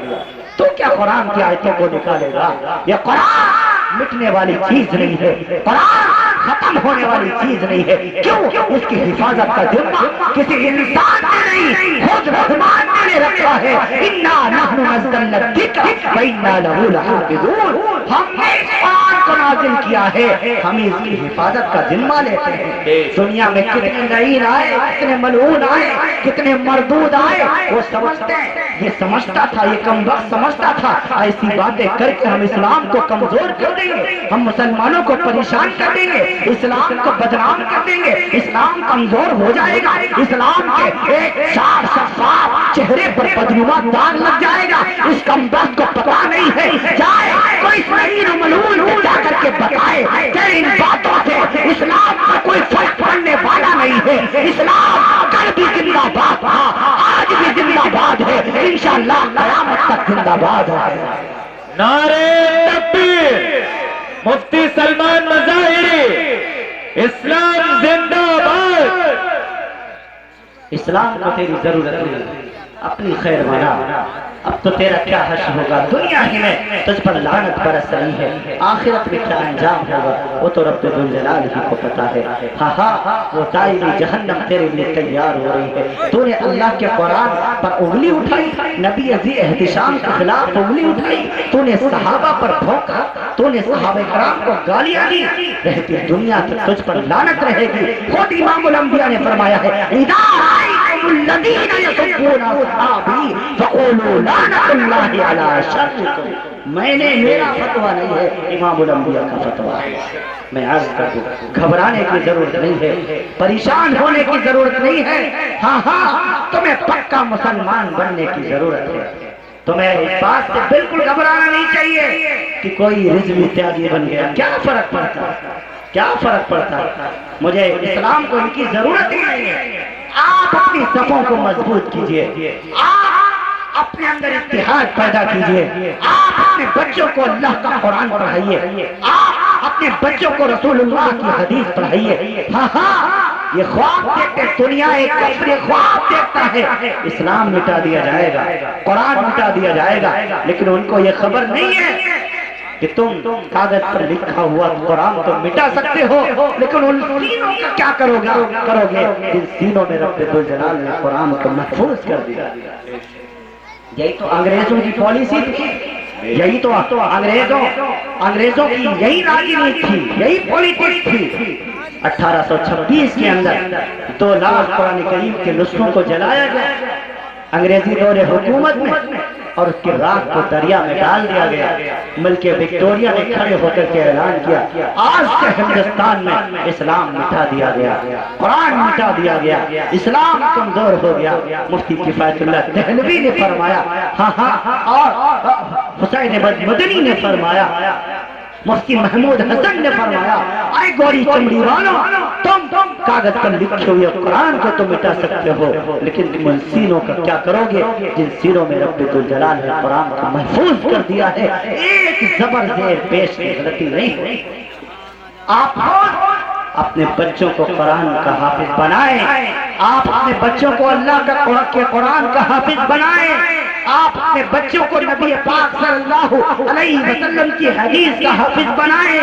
[SPEAKER 4] تو کیا قرآن کی آیتوں کو نکالے گا؟ یہ قرآن مٹنے والی چیز نہیں ہے، قرآن ختم ہونے والی چیز نہیں ہے۔ کیوں؟ اس کی حفاظت کا ذمہ کسی انسان نے نہیں، خود رحمان نے رکھا ہے۔ اِنَّا نَحْنُ نَزَّلْنَا الذِّكْرَ وَإِنَّا لَهُ لَحَافِظُونَ۔ ہم نے اس قرآن کو نازل کیا ہے، ہم اس کی حفاظت کا ذمہ لیتے ہیں۔ دنیا میں کتنے لعین آئے، کتنے ملعون آئے، کتنے مردود آئے، وہ سمجھتے ہیں، یہ سمجھتا تھا، یہ کمبخت سمجھتا تھا ایسی باتیں کر کے ہم اسلام کو کمزور کر دیں گے، ہم مسلمانوں کو پریشان کر دیں گے، اسلام کو بدنام کر دیں گے، اسلام کمزور ہو جائے گا، اسلام کے ایک چار شفاف چہرے پر بدنما داغ لگ جائے گا۔ اس کمبخت کو پتا نہیں ہے، جائے کوئی لعین و ملعون کو جا کر کے بتائے کہ ان باتوں سے اسلام کا کوئی فرق پڑنے والا نہیں ہے، اسلام باد تھا، آج بھی زندہ باد ہے، انشاءاللہ قیامت تک زندہ باد ہے۔
[SPEAKER 3] نعرے تکبیر، مفتی سلمان مظاہری، اسلام زندہ باد۔
[SPEAKER 4] اسلام کو تیری ضرورت نہیں، اپنی خیر بنا، اب تو تیرا کیا حشر ہوگا، دنیا ہی میں تجھ پر لعنت برس رہی ہے، آخرت میں کیا انجام ہوگا وہ تو رب ذوالجلال ہی کو پتا ہے۔ ہاں ہاں، وہ دائمی جہنم تیرے لیے تیار ہو رہی ہے۔ تو نے اللہ کے قرآن پر انگلی اٹھائی، نبی ذی احتشام کے خلاف انگلی اٹھائی، تو نے صحابہ پر بھونکا، تو نے صحابہ کرام کو گالیاں دی، رہتی دنیا تک تجھ پر لعنت رہے گی۔ خود امام الانبیاء نے فرمایا ہے اذا رأيتم الذين يسبون اصحابي فقولوا لعنت اللہ علی شرکم۔ میں نے، میرا فتویٰ نہیں ہے، امام الانبیاء کا فتویٰ ہے۔ میں عرض کر دوں، گھبرانے کی ضرورت نہیں ہے، پریشان ہونے کی ضرورت نہیں ہے۔ ہاں ہاں، تمہیں پکا مسلمان بننے کی ضرورت ہے۔ تمہیں اس بات سے بالکل گھبرانا نہیں چاہیے کہ کوئی رضوی تیاگی بن گیا، کیا فرق پڑتا، کیا فرق پڑتا، مجھے اسلام کو ان کی ضرورت ہی نہیں ہے۔ آپ اپنی صفوں کو مضبوط کیجئے، آپ اپنے اندر اتحاد پیدا کیجئے، آپ اپنے بچوں کو اللہ کا قرآن پڑھائیے، آپ اپنے بچوں کو رسول اللہ کی حدیث پڑھائیے۔ ہاں ہاں، یہ خواب دیکھتے، دنیا ایک کفر خواب دیکھتا ہے، اسلام مٹا دیا جائے گا، قرآن مٹا دیا جائے گا، لیکن ان کو یہ خبر نہیں ہے کہ تم کاغذ پر لکھا ہوا قرآن تو مٹا سکتے ہو، لیکن ان سینوں کا کیا کرو گے جن سینوں میں رب ذوالجلال نے قرآن کو محفوظ کر دیا۔ یہی تو انگریزوں کی پالیسی تھی، یہی تو انگریزوں کی یہی راجنیتی تھی، یہی پولیٹکس تھی۔ 1826 کے اندر 2 لاکھ قرآن کریم کے نسخوں کو جلایا گیا انگریزی دور حکومت میں، اور اس کی راکھ کو دریا میں ڈال دیا گیا۔ ملکہ وکٹوریہ نے کھڑے ہو کر کے اعلان کیا آج سے ہندوستان میں اسلام مٹا دیا گیا، قرآن مٹا دیا گیا، اسلام کمزور ہو گیا۔ مفتی کفایت اللہ دہلوی نے فرمایا، ہاں ہاں، اور حسین مدنی نے فرمایا، مفتی محمود حسن نے فرمایا، اے گوری چمڑی والوں، تم کاغذ پر لکھے ہوئے قرآن کو تو مٹا سکتے ہو، لیکن تم ان سینوں کا کیا کرو گے جن سینوں میں رب ذوالجلال نے قرآن کو محفوظ کر دیا ہے۔ ایک زبر زیر پیش کی غلطی نہیں ہوئی۔ آپ اپنے بچوں کو قرآن کا حافظ بنائیں، آپ اپنے بچوں کو اللہ کے قرآن کا حافظ بنائیں، آپ اپنے بچوں کو نبی پاک صلی اللہ علیہ وسلم کی حدیث کا حافظ بنائیں۔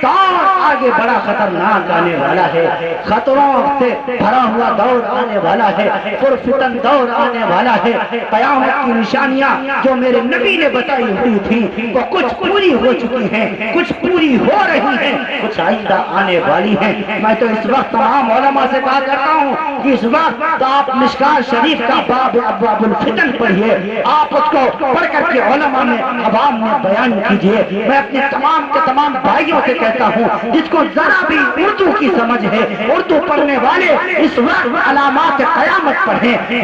[SPEAKER 4] دور آگے بڑا خطرناک آنے والا ہے، خطروں سے بھرا ہوا دور آنے والا ہے، پرفتن دور آنے والا ہے۔ قیامت کی نشانیاں جو میرے نبی نے بتائی ہوئی تھی وہ کچھ پوری ہو چکی ہیں، کچھ پوری ہو رہی ہیں، کچھ آئندہ آنے والی ہیں۔ میں تو اس وقت تمام علماء سے بات کرتا ہوں کہ اس وقت آپ مشکات شریف کا باب ابواب الفتن پڑھیے، آپ اس کو پڑھ کر کے علماء میں عوام میں بیان کیجئے۔ میں اپنے تمام کے تمام بھائیوں سے کہتا ہوں جس کو ذرا بھی اردو کی سمجھ ہے، اردو پڑھنے والے اس وقت علامات قیامت پڑھیں،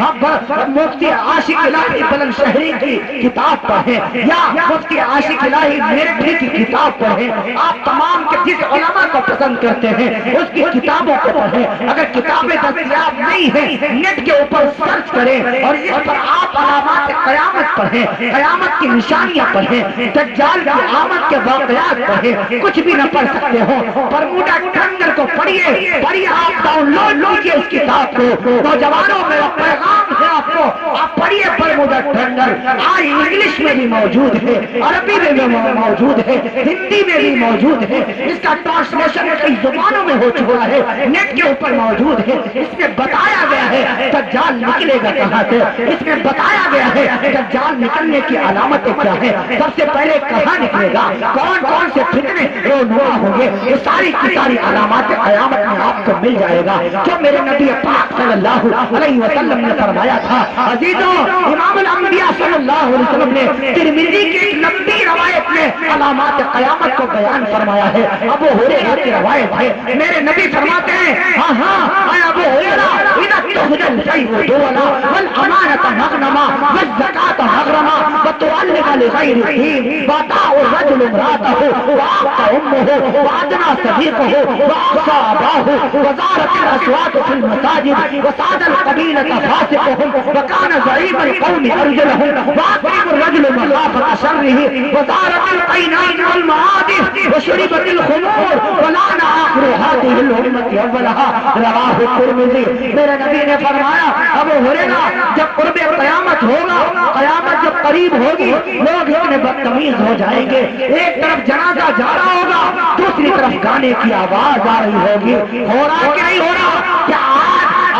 [SPEAKER 4] مفتی عاشق الہی بلند شہری کی کتاب پڑھیں یا مفتی عاشق الہی میرٹھی کی کتاب پڑھیں۔ آپ تمام کے جس علماء کو پسند کرتے ہیں اس کی کتابوں کو پڑھیں۔ اگر کتابیں دستیاب نہیں ہیں نیٹ کے اوپر سرچ کریں اور اس پر آپ علامات قیامت پڑھیں، قیامت کی نشانیاں پڑھیں، دجال کی آمد کے واقعات پڑھیں۔ کچھ بھی نہ پڑھ سکتے ہو برموڈا ٹرنگل کو پڑھیے، آپ ڈاؤن لوڈ کیجئے اس کتاب کو۔ نوجوانوں میرا پیغام ہے آپ کو، آپ پڑھیے برموڈا ٹرنگل، آج انگلش میں بھی موجود ہے، عربی میں بھی موجود ہے، ہندی میں بھی موجود ہے، اس کا ٹرانسلیشن کئی زبانوں میں ہو چکا ہے، نیٹ کے اوپر موجود ہے۔ اس میں بتایا گیا ہے دجال نکلے گا کہاں سے، اس میں بتایا گیا ہے دجال نکلنے کی علامتیں کیا ہیں، سب سے پہلے کہاں نکلے گا، کون کون سے فتنے رونما ہوں گے، یہ ساری کی ساری علامات قیامت میں آپ کو مل جائے گا جو میرے نبی پاک صلی اللہ علیہ وسلم نے فرمایا تھا۔ عزیزوں، امام الانبیاء صلی اللہ علیہ وسلم نے ترمذی کی ایک لمبی روایت میں علامات قیامت کو بیان فرمایا ہے۔ ابو ہریرہ کی روایت ہے، میرے نبی فرماتے ہیں، ہاں ہاں اے ابو ہریرہ اذا تخرج دولا والامانة مغنما والزکاة مغرما وتعلم لغير الدين واتاع الرجل امراته وعاق امه وادنى صديقه واعصى اباه وزارت الاصوات في المساجد وسعد القبيلة فاسقهم وكان زعيم القوم ارجلهم واقرب الرجل مخافة شره وزارت القينين والمعادف وشربت الخمور ولعن آخر هذه الأمة أولها رواہ ترمذی۔ میرے نبی نے فرمایا ابو ہریرہ جب قرب قیامت ہوگا، قیامت جب قریب ہوگی، لوگ اتنے بدتمیز ہو جائیں گے، ایک طرف جنازہ جا رہا ہوگا، دوسری طرف گانے کی آواز آ رہی ہوگی۔ ہو رہا کہ نہیں ہو رہا؟ کیا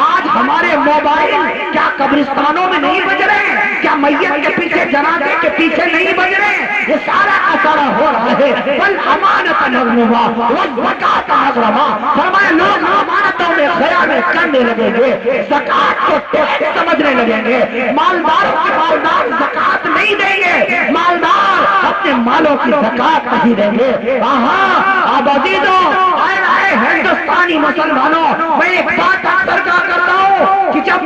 [SPEAKER 4] آج ہمارے موبائل کیا قبرستانوں میں نہیں بج رہے ہیں؟ کیا میت کے پیچھے جنازے کے پیچھے نہیں بج رہے ہیں؟ یہ سارا کا سارا ہو رہا ہے۔ والامانۃ مغرما والزکاۃ مغرما، فرمایا لوگ امانتوں میں خیانت کرنے لگیں گے، زکات کو ٹیکس سمجھنے لگیں گے، مالداروں کے مالدار زکات نہیں دیں گے، مالدار اپنے مالوں کی زکات نہیں دیں گے۔ عزیزوں، ہندوستانی مسلمانوں، میں ایک بات اکثر کہا کرتا ہوں کہ جب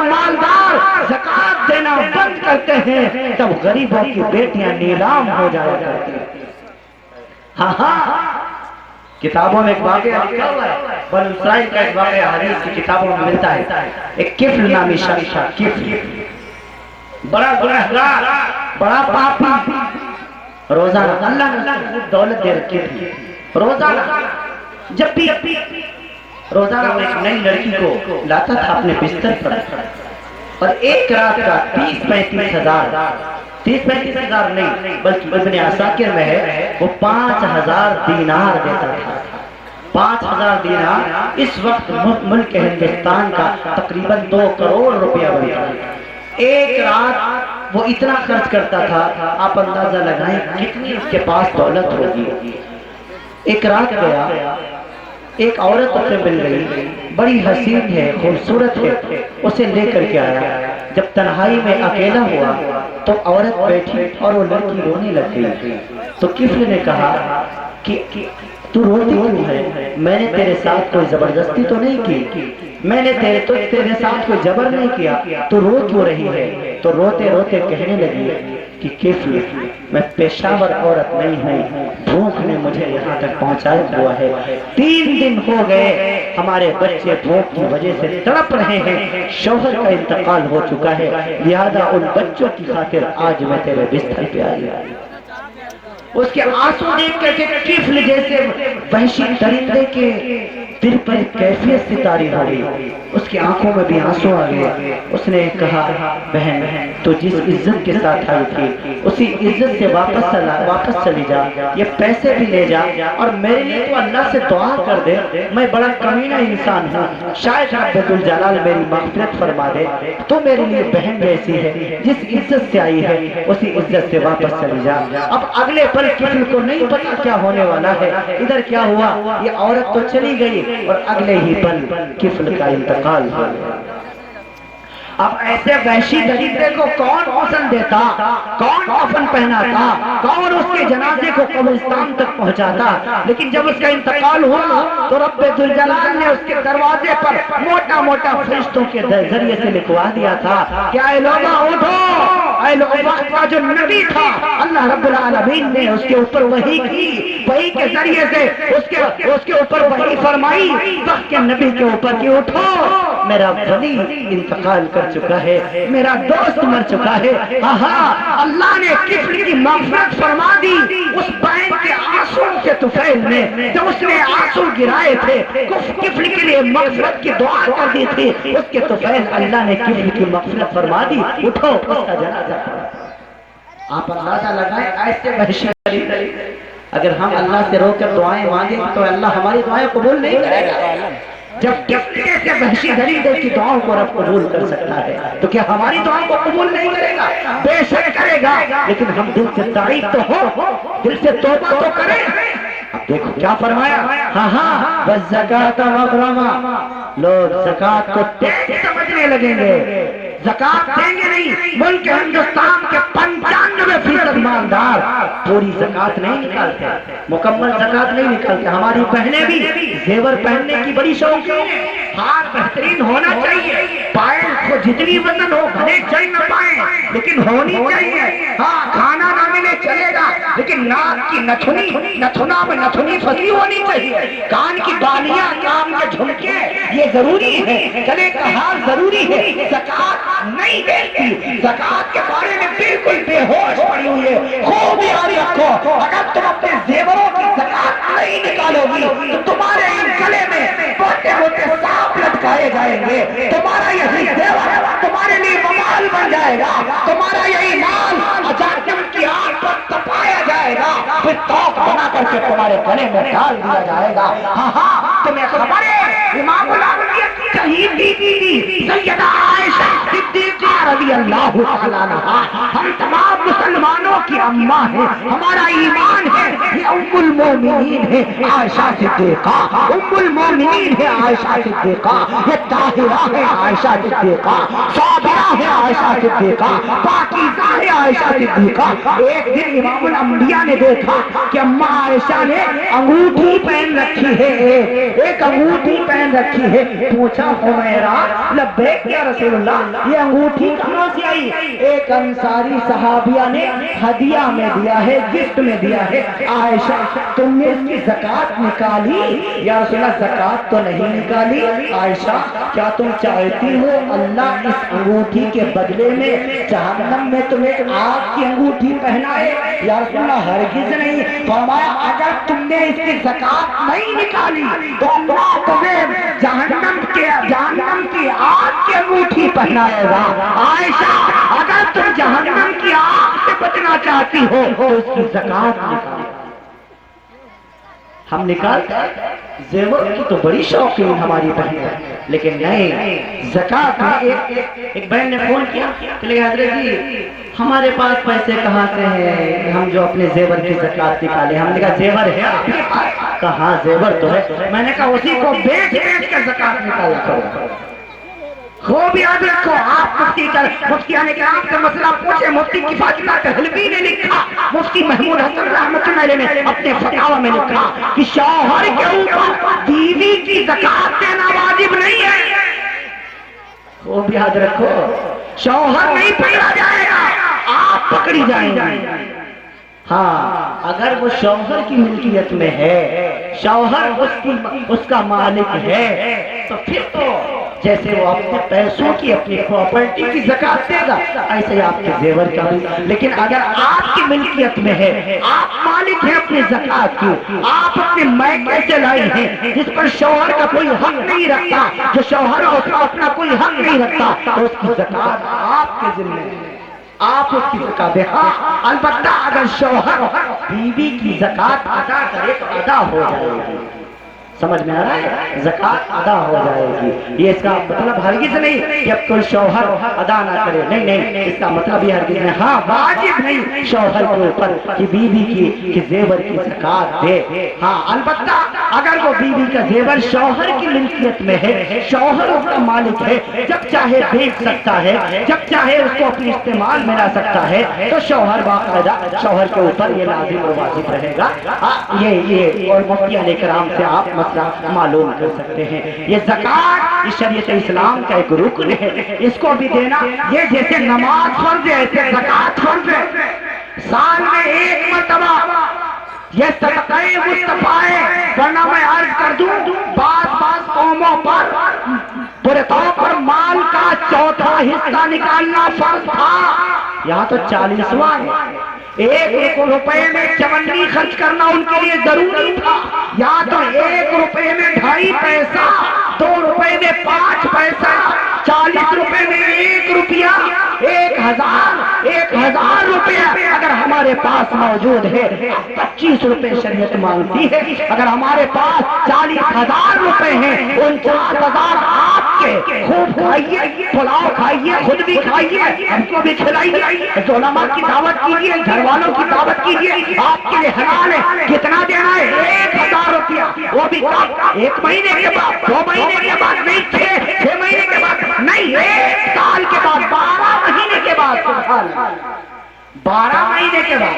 [SPEAKER 4] مالدار زکات دینا بند کرتے ہیں تب غریبوں کی بیٹیاں نیلام ہو جایا کرتی ہیں۔ ہاں کتابوں میں ایک واقعہ لکھا ہوا ہے، بنو اسرائیل کا ایک واقعہ حدیث کی کتابوں میں ملتا ہے۔ ایک کفل نامی شخص، کفل بڑا گنہگار، بڑا پاپی، روزانہ اللہ نے دولت دے رکھی تھی، روزانہ جب بھی روزانہ وہ ایک نئی لڑکی کو لاتا تھا اپنے بستر پر، اور ایک رات کا 30-35 ہزار، 30-35 ہزار نہیں بلکہ ابن عساکر میں ہے وہ 5000 دینار دیتا تھا۔ 5000 دینار اس وقت ملک ہندوستان کا تقریباً 2 کروڑ روپیہ بنتا ہے۔ ایک رات وہ اتنا خرچ کرتا تھا، آپ اندازہ لگائیں کتنی اس کے پاس دولت ہوگی۔ ایک رات گیا، ایک عورت اسے مل گئی، بڑی حسین ہے، خوبصورت ہے، اسے لے کر کے آیا۔ جب تنہائی میں اکیلا ہوا تو عورت بیٹھی اور وہ لڑکی رونے لگ گئی، تو کفل نے کہا کہ تو روتی کیوں ہے؟ میں نے تیرے ساتھ کوئی زبردستی تو نہیں کی، میں نے تیرے ساتھ کوئی جبر نہیں کیا، تو رو کیوں رہی ہے؟ تو روتے روتے کہنے لگی کہ کفل میں پیشاور عورت نہیں ہوں، بھوک نے مجھے یہاں تک پہنچایا ہوا ہے، 3 دن ہو گئے ہمارے بچے بھوک کی وجہ سے تڑپ رہے ہیں، شوہر کا انتقال ہو چکا ہے، لہذا ان بچوں کی خاطر آج میں تیرے بستر پہ آئی۔ اس کے آنسو دیکھ کر کے کفل جیسے وحشی درندے کے دل پر کیفیت سے طاری ہو گئی، اس کی آنکھوں میں بھی آنسو آ گئے۔ اس نے کہا بہن تو جس عزت کے ساتھ آئی تھی اسی عزت سے واپس چلی جا، یہ پیسے بھی لے جا، اور میرے لیے تو اللہ سے دعا کر دے، میں بڑا کمینہ انسان ہوں، شاید رب ذوالجلال میری مغفرت فرما دے، تو میرے لیے بہن جیسی ہے، جس عزت سے آئی ہے اسی عزت سے واپس چلی جا۔ اب اگلے پل کفل کو نہیں پتا کیا ہونے والا ہے، ادھر کیا ہوا، یہ عورت تو چلی گئی اور اگلے ہی پل کفل کا انتقال ہو گیا۔ اب ایسے وحشی درندے کو کون غسل دیتا، کون کفن پہناتا، کون اس کے جنازے کو قبرستان تک پہنچاتا؟ لیکن جب اس کا انتقال ہوا تو رب ذوالجلال نے اس کے دروازے پر موٹا موٹا فرشتوں کے ذریعے سے لکھوا دیا تھا کہ اے لوگوں اٹھو، اے لوگوں کا جو نبی تھا اللہ رب العالمین نے اس کے اوپر وحی کی، وحی کے ذریعے سے اس کے اوپر وحی فرمائی وقت کے نبی کے اوپر کہ اٹھو، میرا ولی انتقال کر چکا ہے، میرا دوست مر چکا ہے۔ اللہ نے کفل کی مغفرت فرما دی اس بہن کے آنسو کے طفیل میں، جب اس نے آنسو گرائے تھے کفل کے لیے مغفرت کی دعا کر دی تھی، اس کے طفیل اللہ نے کفل کی مغفرت فرما دی، اٹھو اس کا جنازہ پڑھو۔ آپ اندازہ لگائیں ایسے وحشی درندے، اگر ہم اللہ سے رو کر دعائیں مانگیں تو اللہ ہماری دعائیں قبول نہیں کرے گا۔ جب ایسے وحشی درندے کی دعاؤں کو رب قبول کر سکتا ہے تو کیا ہماری دعاؤں کو قبول نہیں کرے گا؟ بے شک کرے گا، لیکن ہم دل سے تعریف تو ہو، دل سے توبہ تو کریں۔ اب دیکھو کیا فرمایا، والزکاۃ مغرما، لوگ زکات کو ٹیکس سمجھنے لگیں گے، زکات دیں گے نہیں۔ ملک ہندوستان کے 95% مالدار پوری زکات نہیں نکالتے، مکمل زکات نہیں نکالتے۔ ہماری بہنیں بھی زیور پہننے کی بڑی شوقین ہیں،
[SPEAKER 5] ہار بہترین ہونا چاہیے، پائل کو جتنی وزن ہو بھلے چل نہ پائے لیکن ہونی چاہیے، ہاں کھانا نہ ملے چلے گا لیکن ناک کی نتھنا میں نتھنی پھنسی ہونی چاہیے، کان کی بالیاں، کام کے جھمکے یہ ضروری ہے، گلے کا ہار ضروری ہے۔ زکوٰۃ نہیں دیتی، زکوٰۃ کے بارے میں بالکل بے ہوش پڑی ہوئی ہے۔ خوب یاد رکھو، اگر تم اپنے زیوروں کی زکوٰۃ نہیں نکالو گی تو تمہارے ان گلے میں موٹے موٹے سانپ لٹکائے جائیں گے، تمہارا یہی زیور تمہارے لیے وبال بن جائے گا، تمہارا یہی مال جہنم کی آگ پر تپایا جائے گا، پھر توق بنا کر کے تمہارے گلے میں ڈال دیا جائے گا۔ ہاں ہاں تمہیں خبر ہے امام الانبیاء شہید تھی سیدہ عائشہ صدیقہ رضی اللہ تعالیٰ عنہا، ہم تمام مسلمانوں کی اماں ہیں، ہمارا ایمان ہے یہ ام المومنین ہے عائشہ صدیقہ، ام المومنین ہے عائشہ صدیقہ، یہ طاہرہ ہے عائشہ صدیقہ، صابرہ ہے عائشہ صدیقہ، پاکیزہ ہے عائشہ صدیقہ۔ ایک دن امام الانبیاء نے دیکھا کہ اماں عائشہ نے انگوٹھی پہن رکھی ہے، ایک انگوٹھی پہن رکھی ہے، پوچھا حمیرہ لبیک یا رسول اللہ یہ انگوٹھی کہاں سے آئی؟ ایک انصاری صحابیہ نے ہدیہ میں دیا ہے، گفٹ میں دیا ہے، عائشہ تم نے اس کی زکوٰۃ نکالی؟ یا رسول اللہ زکوٰۃ تو نہیں نکالی۔ عائشہ کیا تم چاہتی ہو اللہ اس انگوٹھی کے بدلے میں جہنم میں تمہیں آگ کی انگوٹھی پہنائے؟ یا رسول اللہ ہرگز نہیں۔ فرمایا اگر تم نے اس کی زکوٰۃ نہیں نکالی تو اللہ تمہیں جہنم کی آگ کی انگوٹھی پہنائے گا۔ عائشہ اگر تم جہنم کی آگ سے بچنا چاہتی ہو تو اس کی زکوٰۃ نکالو۔ ہم نکالتے زیور کی تو بڑی شوقین ہماری بہن ہے، لیکن نہیں زکوٰۃ میں ایک بہن نے فون کیا کہ حضرت جی ہمارے پاس پیسے کہاں سے ہیں ہم جو اپنے زیور کی زکوٰۃ نکالیں؟ ہم نے کہا زیور ہے آپ کے پاس؟ کہا زیور تو ہے۔ میں نے کہا اسی کو بیچ کر زکوٰۃ نکالا کرو۔ خوب یاد رکھو، آپ مفتیان کرام کا مسئلہ پوچھے، مفتی کفایت دہلوی نے لکھا، مفتی محمود حسن رحمۃ اللہ علیہ نے اپنے فتاوی میں لکھا کہ شوہر کے اوپر بیوی کی زکوٰۃ دینا واجب نہیں ہے۔ خوب یاد رکھو، شوہر نہیں پکڑا جائے گا، آپ پکڑی جائیں گے۔ ہاں اگر وہ شوہر کی ملکیت میں ہے، شوہر اس کا مالک ہے، تو پھر تو جیسے وہ اپنے پیسوں کی اپنی پراپرٹی کی زکوٰۃ دے گا ایسے آپ کے زیور کا بھی۔ لیکن اگر آپ کی ملکیت میں ہے، آپ مالک ہیں اپنی زکوٰۃ کی، آپ اپنے میکے سے لائے ہیں جس پر شوہر کا کوئی حق نہیں رکھتا، جو شوہر اپنا کوئی حق نہیں رکھتا، تو اس کی زکوٰۃ آپ کے ذمہ ہے، آپ اس کی زکوٰۃ دیں۔ ہاں البتہ اگر شوہر بیوی کی زکوٰۃ ادا کرے تو ادا ہو جائے گی، سمجھ میں آ رہا ہے؟ زکوٰۃ ادا ہو جائے گی۔ یہ اس کا مطلب ہرگز نہیں کہ اب کوئی شوہر ادا نہ کرے، نہیں نہیں، اس کا مطلب یہ ہرگز نہیں۔ ہاں واجب نہیں شوہر کے اوپر کہ بیوی کی زیور کی زکوٰۃ دے۔ ہاں البتہ اگر وہ بیوی کا زیور شوہر کی ملکیت میں ہے، شوہر اس کا مالک ہے، جب چاہے بیچ سکتا ہے، جب چاہے اس کو اپنے استعمال میں لا سکتا ہے، تو شوہر باقاعدہ شوہر کے اوپر یہ لازم و واجب رہے گا۔ یہ اور مفتیان کرام سے آپ معلوم کر سکتے ہیں۔ یہ زکوٰۃ اس شریعت اسلام کا ایک رکن ہے، اس کو بھی دینا، یہ جیسے نماز فرض ہے ایسے زکوٰۃ فرض ہے۔ سال میں ایک مرتبہ یہ صدقہ مصطفیٰ ہے، ورنہ میں عرض کر دوں بعض قوموں پر پورے طور پر مال کا چوتھا حصہ نکالنا فرض تھا، یہاں تو 40واں ہے۔ 1 روپے میں چونی خرچ کرنا ان کے لیے ضروری تھا، یا تو 1 روپے میں 2.5 پیسہ، 2 روپے میں 5 پیسہ، 40 روپے میں 1 روپیہ، 1000 روپیہ اگر ہمارے پاس موجود ہے، 25 روپے شریعت مانگتی ہے۔ اگر ہمارے پاس 40,000 روپے ہیں، 49,000 آپ کے، خوب کھائیے، پلاؤ کھائیے، خود بھی کھائیے، ہم کو بھی کھلائیے، علماء کی دعوت کیجیے، گھر والوں کی دعوت کیجیے، آپ کے لیے حلال ہے۔ کتنا دینا ہے؟ 1,000 روپیہ، وہ بھی 1 مہینے کے بعد، 2 مہینے کے بعد نہیں، 6 مہینے کے بعد نہیں، 1 سال کے بعد، 12 مہینے کے بعد، 12 مہینے کے بعد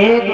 [SPEAKER 5] 1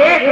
[SPEAKER 5] 1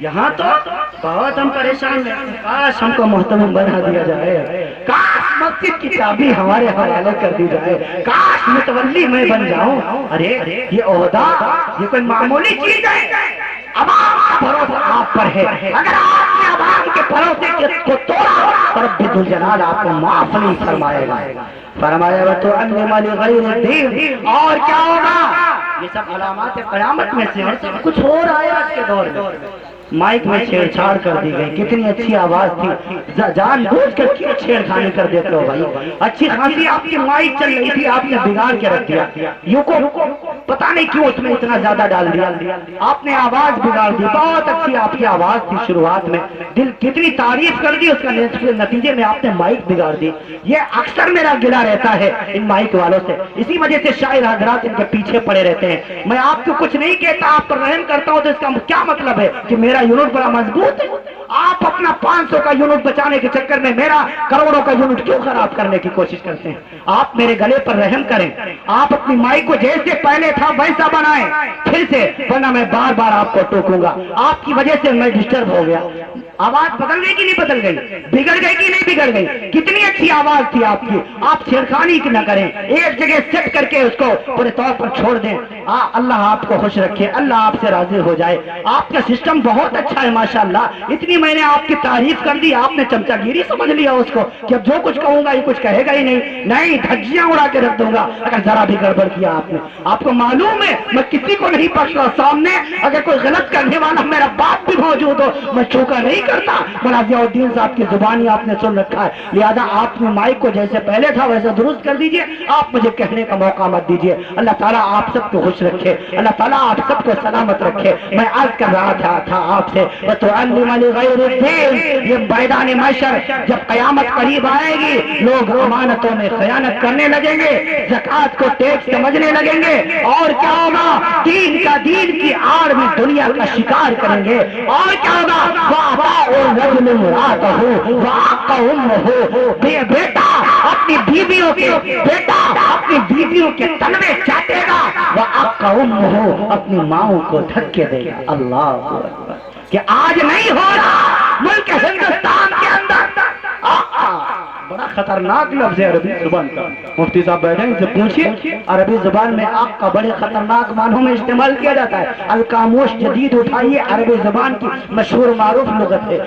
[SPEAKER 5] یہاں تو بہت ہم پریشان ہیں، کاش ہم کو محترم بنا دیا جائے، کاش مسجد کی چابی ہمارے حوالے کر دی جائے، کاش متولی میں بن جاؤں۔ ارے یہ عہدہ یہ کوئی معمولی چیز ہے؟ عوام کا بھروسہ آپ پر ہے، اگر آپ نے عوام کے بھروسے کو توڑا تو رب ذوالجلال آپ کو معاف نہیں فرمائے گا۔ فرمایا وَتُعَلِّمَ لِغَيْرِ الدِّينِ، اور کیا ہوگا؟ یہ سب علامات قیامت میں سے اور سب کچھ ہو رہا ہے آج کے دور میں۔ مائک میں چھیڑ چھاڑ کر دی گئی، کتنی اچھی آواز تھی، جان بوجھ کر کیوں چھیڑ خانی کر دیتے ہو بھائی؟ اچھی خاصی آپ کی مائک چل رہی تھی، آپ نے بگاڑ کے رکھ دیا، یوں کو پتہ نہیں کیوں اس میں اتنا زیادہ ڈال دیا، آپ نے آواز بگاڑ دی۔ بہت اچھی آپ کی آواز تھی شروعات میں، دل کتنی تعریف کر دی، اس کا نتیجے میں آپ نے مائک بگاڑ دی۔ یہ اکثر میرا گلہ رہتا ہے ان مائک والوں سے، اسی وجہ سے شاعر حضرات ان کے پیچھے پڑے رہتے ہیں۔ میں آپ کو کچھ نہیں کہتا، آپ پر رحم کرتا ہوں، تو اس کا کیا مطلب ہے کہ میرا یونٹ بڑا مضبوط ہے؟ آپ اپنا 500 کا یونٹ بچانے کے چکر میں میرا کروڑوں کا یونٹ کیوں خراب کرنے کی کوشش کرتے ہیں؟ آپ میرے گلے پر رحم کریں، آپ اپنی مائک کو جیسے پہلے تھا ویسا بنائیں پھر سے، ورنہ میں بار بار آپ کو ٹوکوں گا۔ آپ کی وجہ سے میں ڈسٹرب ہو گیا۔ آواز بدل گئی کہ نہیں بدل گئی؟ بگڑ گئی کہ نہیں بگڑ گئی؟ کتنی اچھی آواز تھی آپ کی، آپ چھیڑخانی نہ کریں، ایک جگہ سیٹ کر کے اس کو پورے طور پر چھوڑ دیں۔ اللہ آپ کو خوش رکھے، اللہ آپ سے راضی ہو جائے۔ آپ کا سسٹم بہت اچھا ہے ماشاءاللہ، اتنی میں نے آپ کی تعریف کر دی، آپ نے چمچا گیری سمجھ لیا اس کو کہ اب جو کچھ کہوں گا یہ کچھ کہے گا ہی نہیں، دھجیاں اڑا کے رکھ دوں گا اگر ذرا بھی گڑبڑ کیا آپ نے۔ آپ کو معلوم ہے میں کسی کو نہیں بخش رہا، سامنے اگر کوئی غلط کرنے والا میرا باپ بھی موجود ہو میں چوکا نہیں کرتا۔ مولانا ضیاء الدین صاحب کی زبانی آپ نے سن رکھا ہے، لہذا آپ نے مائک کو جیسے پہلے تھا ویسے درست کر دیجئے، آپ مجھے کہنے کا موقع مت دیجئے۔ اللہ تعالیٰ آپ سب کو خوش رکھے، اللہ تعالیٰ آپ سب کو سلامت رکھے۔ میں عرض کر رہا تھا آپ سے وَتُعَلِّمَ لِغَيْرِ الدِّينِ، یہ میدان محشر جب قیامت قریب آئے گی، لوگ امانتوں میں خیانت کرنے لگیں گے، زکوٰۃ کو ٹیکس سمجھنے لگیں گے، اور کیا ہوگا؟ دین کی آڑ میں دنیا کا شکار کریں گے، اور کیا ہوگا؟ وَأَطَاعُوا الرَّجُلَ امْرَأَتَهُ وَعَقَّ أُمَّهُ، بیٹا اپنی بیویوں کے تلوے چاٹے گا، وَعَقَّ أُمَّهُ، اپنی ماؤں کو دھکے دے گا۔ اللہ اکبر! کہ آج نہیں ہو رہا ملک ہندوستان کے اندر، بڑا خطرناک لفظ ہے عربی زبان کا۔ مفتی صاحب بیٹھے ان سے پوچھئے، عربی زبان میں آگ کا بڑے خطرناک معنوں میں استعمال کیا جاتا ہے۔ القاموس جدید اٹھائیے، عربی زبان کی مشہور و معروف لغت ہے۔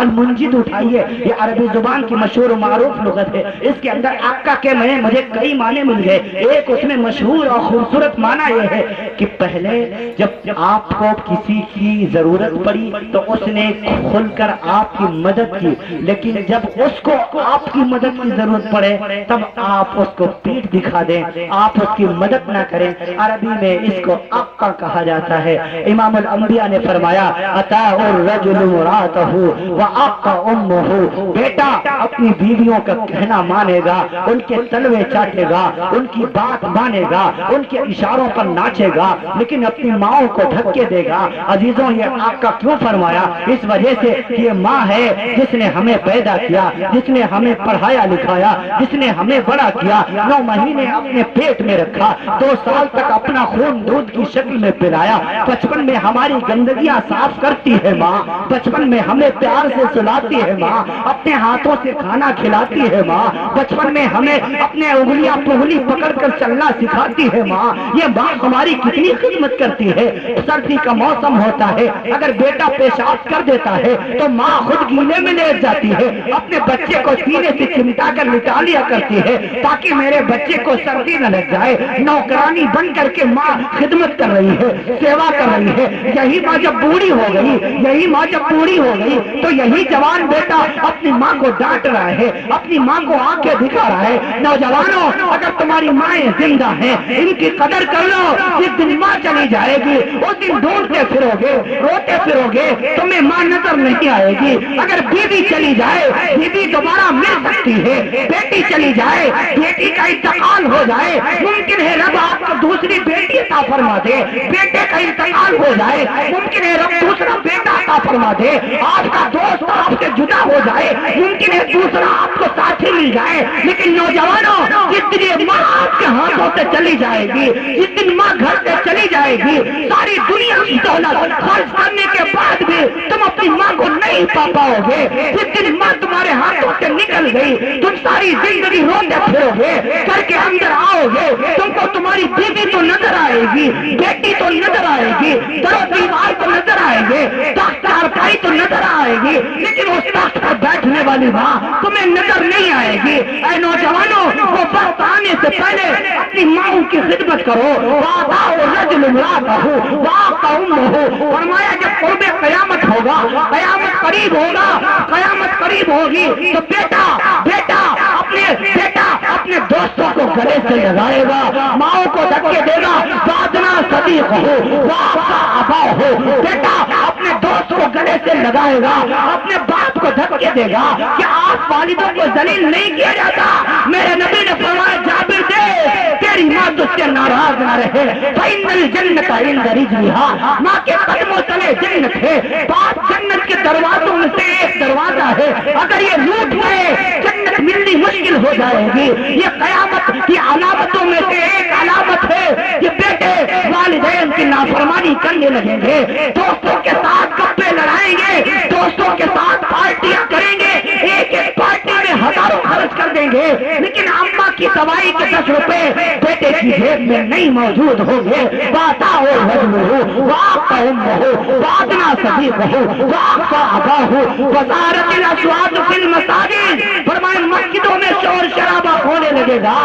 [SPEAKER 5] المنجد اٹھائیے، یہ عربی زبان کی مشہور و معروف لغت ہے۔ اس کے اندر آقا کے مجھے کئی معنی مل گئے، ایک اس میں مشہور اور خوبصورت معنی یہ ہے کہ پہلے جب آپ کو کسی کی ضرورت پڑی تو اس نے کھل کر آپ کی مدد کی، لیکن جب اس کو آپ کی مدد کی ضرورت پڑے تب آپ اس کو پیٹھ دکھا دیں، آپ اس کی مدد نہ کریں۔ عربی میں اس کو آقا کہا جاتا ہے۔ امام الانبیاء نے فرمایا اطاع الرجل امرأته وعق امه، بیٹا اپنی بیویوں کا کہنا مانے گا، ان کے تلوے چاٹے گا، ان کی بات مانے گا، ان کے اشاروں پر ناچے گا، لیکن اپنی ماؤں کو دھکے دے گا۔ عزیزوں یہ آقا کیوں فرمایا؟ اس وجہ سے یہ ماں ہے جس نے ہمیں پیدا کیا، جس نے ہمیں پڑھایا لکھایا، جس نے ہمیں بڑا کیا، 9 مہینے اپنے پیٹ میں رکھا، 2 سال تک اپنا خون دودھ کی شکل میں پلایا، بچپن میں ہماری گندگیاں صاف کرتی ہے ماں، بچپن میں ہمیں پیار سے سلاتی ہے ماں، اپنے ہاتھوں سے کھانا کھلاتی ہے ماں، بچپن میں ہمیں اپنے انگلیاں پنگلی پکڑ کر چلنا سکھاتی ہے ماں۔ یہ ماں ہماری کتنی خدمت کرتی ہے۔ سردی کا موسم ہوتا ہے، اگر بیٹا پیشاب کر دیتا ہے تو ماں خود گیلے میں لیٹ جاتی ہے، اپنے بچے کو سینے سے چمٹا کر لٹا لیا کرتی ہے تاکہ میرے بچے کو سردی نہ لگ جائے۔ نوکرانی بن کر کے ماں خدمت کر رہی ہے، سیوا کر رہی ہے۔ یہی ماں جب بوڑھی ہو گئی، تو یہی جوان بیٹا اپنی ماں کو ڈانٹ رہا ہے، اپنی ماں کو آنکھیں دکھا رہا ہے۔ نوجوانوں اگر تمہاری مائیں زندہ ہیں ان کی قدر کر لو، جس دن ماں چلی جائے گی اس دن ڈھونڈتے پھرو گے، روتے پھرو گے، تمہیں ماں نظر نہیں آئے گی۔ اگر بیوی چلی چلی جائے بیوی دوبارہ مل سکتی ہے، بیٹی چلی جائے، بیٹی کا انتقال ہو جائے، ممکن ہے رب آپ کو دوسری بیٹی عطا فرما دے، بیٹے کا انتقال ہو جائے، ممکن ہے رب دوسرا بیٹا عطا فرما دے، آپ کا دوست آپ سے جدا ہو جائے، ممکن ہے دوسرا آپ کو ساتھی مل جائے، لیکن نوجوانوں جس دن یہ ماں آپ کے ہاتھوں سے چلی جائے گی، جس دن ماں گھر سے چلی جائے گی، ساری دنیا کی دولت خرچ کرنے کے بعد بھی تم اپنی ماں کو نہیں پا پاؤ گے، جس دن ماں تمہارے ہاتھوں سے نکل گئی تم ساری زندگی روتے پھرو گے، گھر کے اندر آؤ گے تم کو تمہاری بیوی تو نظر آئے گی، بیٹی تو نظر آئے گی، در و دیوار تو نظر آئے گی، تخت چارپائی تو نظر آئے گی، لیکن اس تخت پر بیٹھنے والی ماں تمہیں نظر نہیں آئے گی۔ اے نوجوانوں، وہ وقت آنے سے پہلے اپنی ماں کی خدمت کرو۔ فرمایا جب قرب قیامت ہوگا، قیامت قریب ہوگا، قیامت قریب ہوگی تو بیٹا اپنے دوستوں کو گلے سے لگائے گا، ماؤں کو دھکے دے گا، سادنا صدیق ہو، ابا ہو، بیٹا اپنے دوست کو گلے سے لگائے گا، اپنے باپ کو دھکے دے گا کہ آپ والدوں کو ذلیل نہیں کیا جاتا۔ میرے نبی نے فرمایا جابر دے تیری ماں تجھ سے ناراض نہ رہے، فإن الجنت عند رجلها، ماں کے قدموں تلے جنت ہے، باپ جنت کے دروازوں میں سے ایک دروازہ ہے، اگر یہ لوٹ گئے جنت ملنی مشکل ہو جائے گی۔ یہ قیامت کی علامتوں میں سے ایک علامت ہے کہ بیٹے والدین کی نافرمانی کرنے لگیں گے، دوستوں کے ساتھ گپے لڑائیں گے، دوستوں کے ساتھ پارٹیاں کریں گے، ایک ایک پارٹی میں ہزاروں خرچ کر دیں گے، لیکن اماں کی دوائی کے 10 روپے بیٹے کی جیب میں نہیں موجود ہوں گے۔ وَأَطَاعُ الرَّجُلُ وَأَخْفَى أُمَّهُ وَأَدْنَىٰ صَدِيقَهُ وَأَخْفَى أَبَاهُ وَصَارَتِ الْأَصْوَاتُ فِي الْمَسَاجِدِ، فرمایا مسجدوں میں شور شرابہ ہونے لگے گا،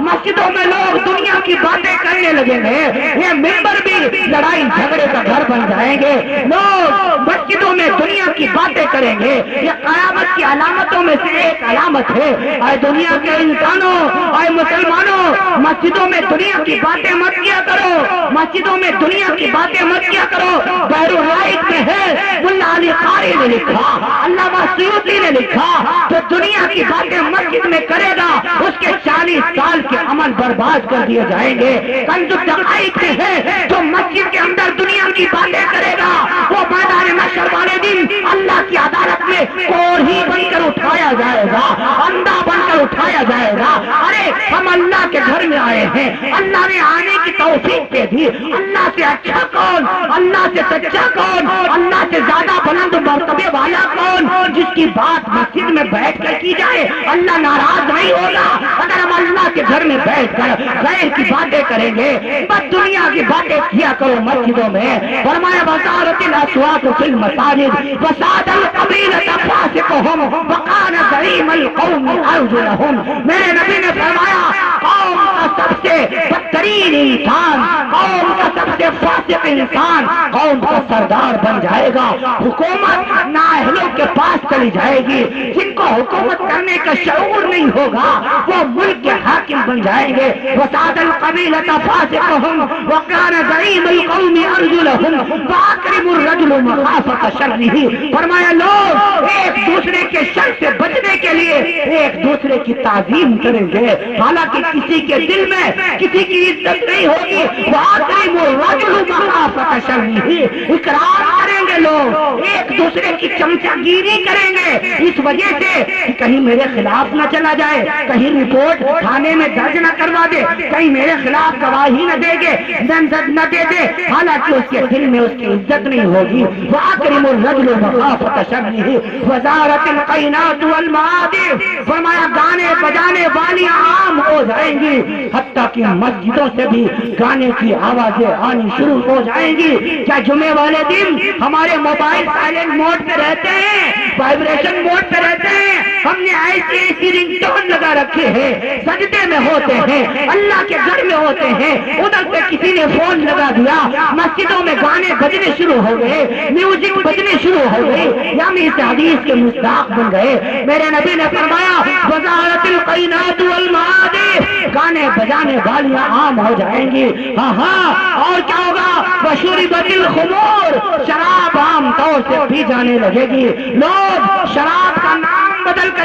[SPEAKER 5] مسجدوں میں لوگ دنیا کی باتیں کرنے لگیں گے، یہ ممبر بھی لڑائی جھگڑے کا گھر بن جائیں گے، لوگ مسجدوں میں دنیا کی باتیں کریں گے۔ یہ قیامت کی علامتوں میں سے ایک علامت ہے۔ اے دنیا کے انسانوں، اے مسلمانوں، مسجدوں میں دنیا کی باتیں مت کیا کرو، مسجدوں میں دنیا کی باتیں مت کیا کرو۔ بحر الرائق میں ہے، ملا علی قاری نے لکھا، علامہ سیوطی نے لکھا، جو دنیا کی باتیں مسجد میں کرے گا اس کے 40 سال کے عمل برباد کر دیے جائیں گے۔ کنز الدقائق میں ہے، جو مسجد کے اندر دنیا کی باتیں کرے گا وہ میدان محشر والے دن اللہ کی عدالت میں کوڑھی بن کر اٹھایا جائے گا، اندھا بن کر اٹھایا جائے گا۔ ارے ہم اللہ کے گھر میں آئے ہیں، اللہ نے آنے کی توفیق دے دی، اللہ سے اچھا کون، اللہ سے سچا کون، اللہ سے زیادہ بلند مرتبے والا کون، جس کی بات مسجد میں بیٹھ کر کی جائے اللہ ناراض نہیں ہوگا۔ اگر ہم اللہ کے گھر میں بیٹھ کر غیر کی باتیں کریں گے، بس دنیا کی باتیں کیا کرو مسجدوں میں۔ فرمایا وزارت الاسواق فی المساجد وساد القبیلۃ فاسقهم وقان زعیم القوم ارجلهم، میرے نبی نے فرمایا قوم کا سب سے بدترین انسان، قوم کا سب سے فاسق انسان قوم کا سردار بن جائے گا، حکومت نااہلوں کے پاس چلی جائے گی، جن کو حکومت کرنے کا شعور نہیں ہوگا وہ ملک کے حاکم بن جائیں گے۔ وساد القبیلۃ فاسقهم وقان زعیم القوم ارجلهم واکرم الرجل مخافۃ شرہ، فرمایا لوگ ایک دوسرے کے شر سے بچنے کے لیے ایک دوسرے کی تعظیم کریں گے، حالانکہ کسی کے دل میں کسی کی عزت نہیں ہوگی۔ واکرم الرجل مخافۃ شرہ، اکرام کریں گے لوگ، ایک دوسرے کی چمچہ گیری کریں گے اس وجہ سے کہ کہیں میرے خلاف نہ چلا جائے، کہیں رپورٹ تھانے میں درج نہ کروا دے، کہیں میرے خلاف گواہی نہ دے گے، نہ دے دے، حالانکہ اس کے دل میں اس کی عزت نہیں ہوگی۔ وَأَكْرِمُ الرَّجُلُ مَخَافَةَ شَرِّهِ وَزَارَتِ الْقَيْنَاتُ وَالْمَعَادِفُ، فرمایا گانے بجانے والیاں عام ہو جائیں گی، حتیٰ کہ مسجدوں سے بھی گانے کی آوازیں آنی شروع ہو جائیں گی۔ کیا جمعے والے دن ہمارے موبائل سائلنٹ موڈ پہ رہتے ہیں، وائبریشن موڈ پہ رہتے ہیں؟ ہم نے ایسی رنگ ٹون لگا رکھے ہیں، سجدے میں ہوتے ہیں، اللہ کے گھر میں ہوتے ہیں، ادھر سے کسی نے فون لگا دیا، مسجدوں میں گانے بجنے شروع ہو گئے، میوزک بجنے شروع ہو گئی، یا اس حدیث کے مصداق بن گئے۔ میرے نبی نے فرمایا وزارت القینات والمعادف، گانے بجانے والیاں عام ہو جائیں گی۔ ہاں اور کیا ہوگا؟ وشربت الخمور، شراب عام طور سے پی جانے لگے گی، لوگ شراب کا نام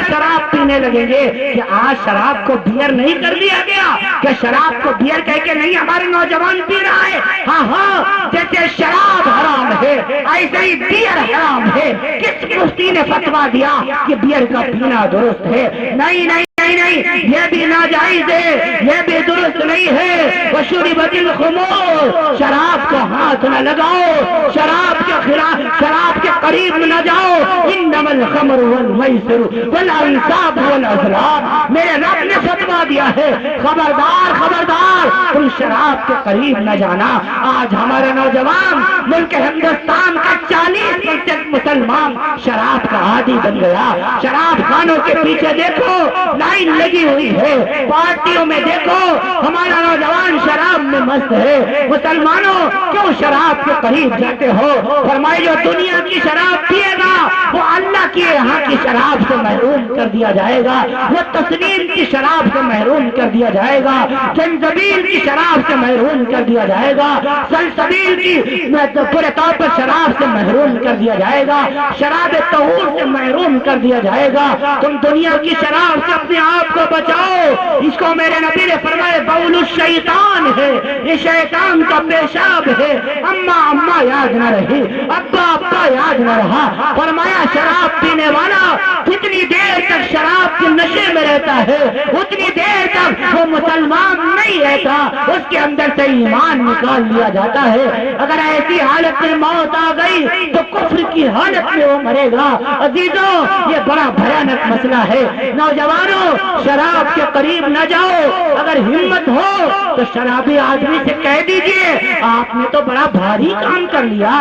[SPEAKER 5] شراب پینے لگیں گے کہ آج شراب کو بیئر نہیں کر دیا گیا کہ شراب کو بیئر کہہ کے نہیں ہمارے نوجوان پی رہا ہے. ہاں ہاں جیسے شراب حرام ہے ایسے ہی بیئر حرام ہے. کس مفتی نے فتویٰ دیا کہ بیئر کا پینا درست ہے؟ نہیں نہیں نہیں، یہ بھی ناجائز ہے، یہ بھی درست نہیں ہے. وشربت الخمور، شراب کو ہاتھ نہ لگاؤ، شراب کے خلاف، شراب کے قریب نہ جاؤ. انما الخمر والمیسر والانصاب والازلام، میرے رب نے فتویٰ دیا ہے خبردار خبردار تم شراب کے قریب نہ جانا. آج ہمارے نوجوان ملک ہندوستان کا 40% مسلمان شراب کا عادی بن گیا. شراب خانوں کے پیچھے دیکھو لائن لگی ہوئی ہے، پارٹیوں میں دیکھو ہمارا نوجوان شراب میں مست ہے. مسلمانوں کیوں شراب کے قریب جاتے ہو؟ فرمائے جو دنیا کی شراب پیے گا وہ اللہ کی یہاں کی شراب سے محروم کر دیا جائے گا، وہ تسلیم کی شراب سے محروم کر دیا جائے گا، جنزبیل کی شراب سے محروم کر دیا جائے گا، سلسبیل کی پورے طور پر شراب سے محروم کر دیا جائے گا، شراب طہور سے محروم کر دیا جائے گا. تم دنیا کی شراب سے اپنے آپ کو بچاؤ. اس کو میرے نبی نے فرمایا بول الشیطان ہے، یہ شیطان کا پیشاب ہے. اما اما یاد نہ رہی، ابا ابا یاد نہ رہا. فرمایا شراب پینے والا جتنی دیر تک شراب کے نشے میں رہتا ہے اتنی دیر تک وہ مسلمان نہیں رہتا، اس کے اندر سے ایمان نکال لیا جاتا ہے. اگر ایسی حالت میں موت آ گئی تو کفر کی حالت میں وہ مرے گا. عزیزوں یہ بڑا بھیانک مسئلہ ہے. نوجوانوں شراب کے قریب نہ جاؤ. اگر ہمت ہو تو شرابی آدمی سے کہہ دیجئے آپ نے تو بڑا بھاری کام کر لیا،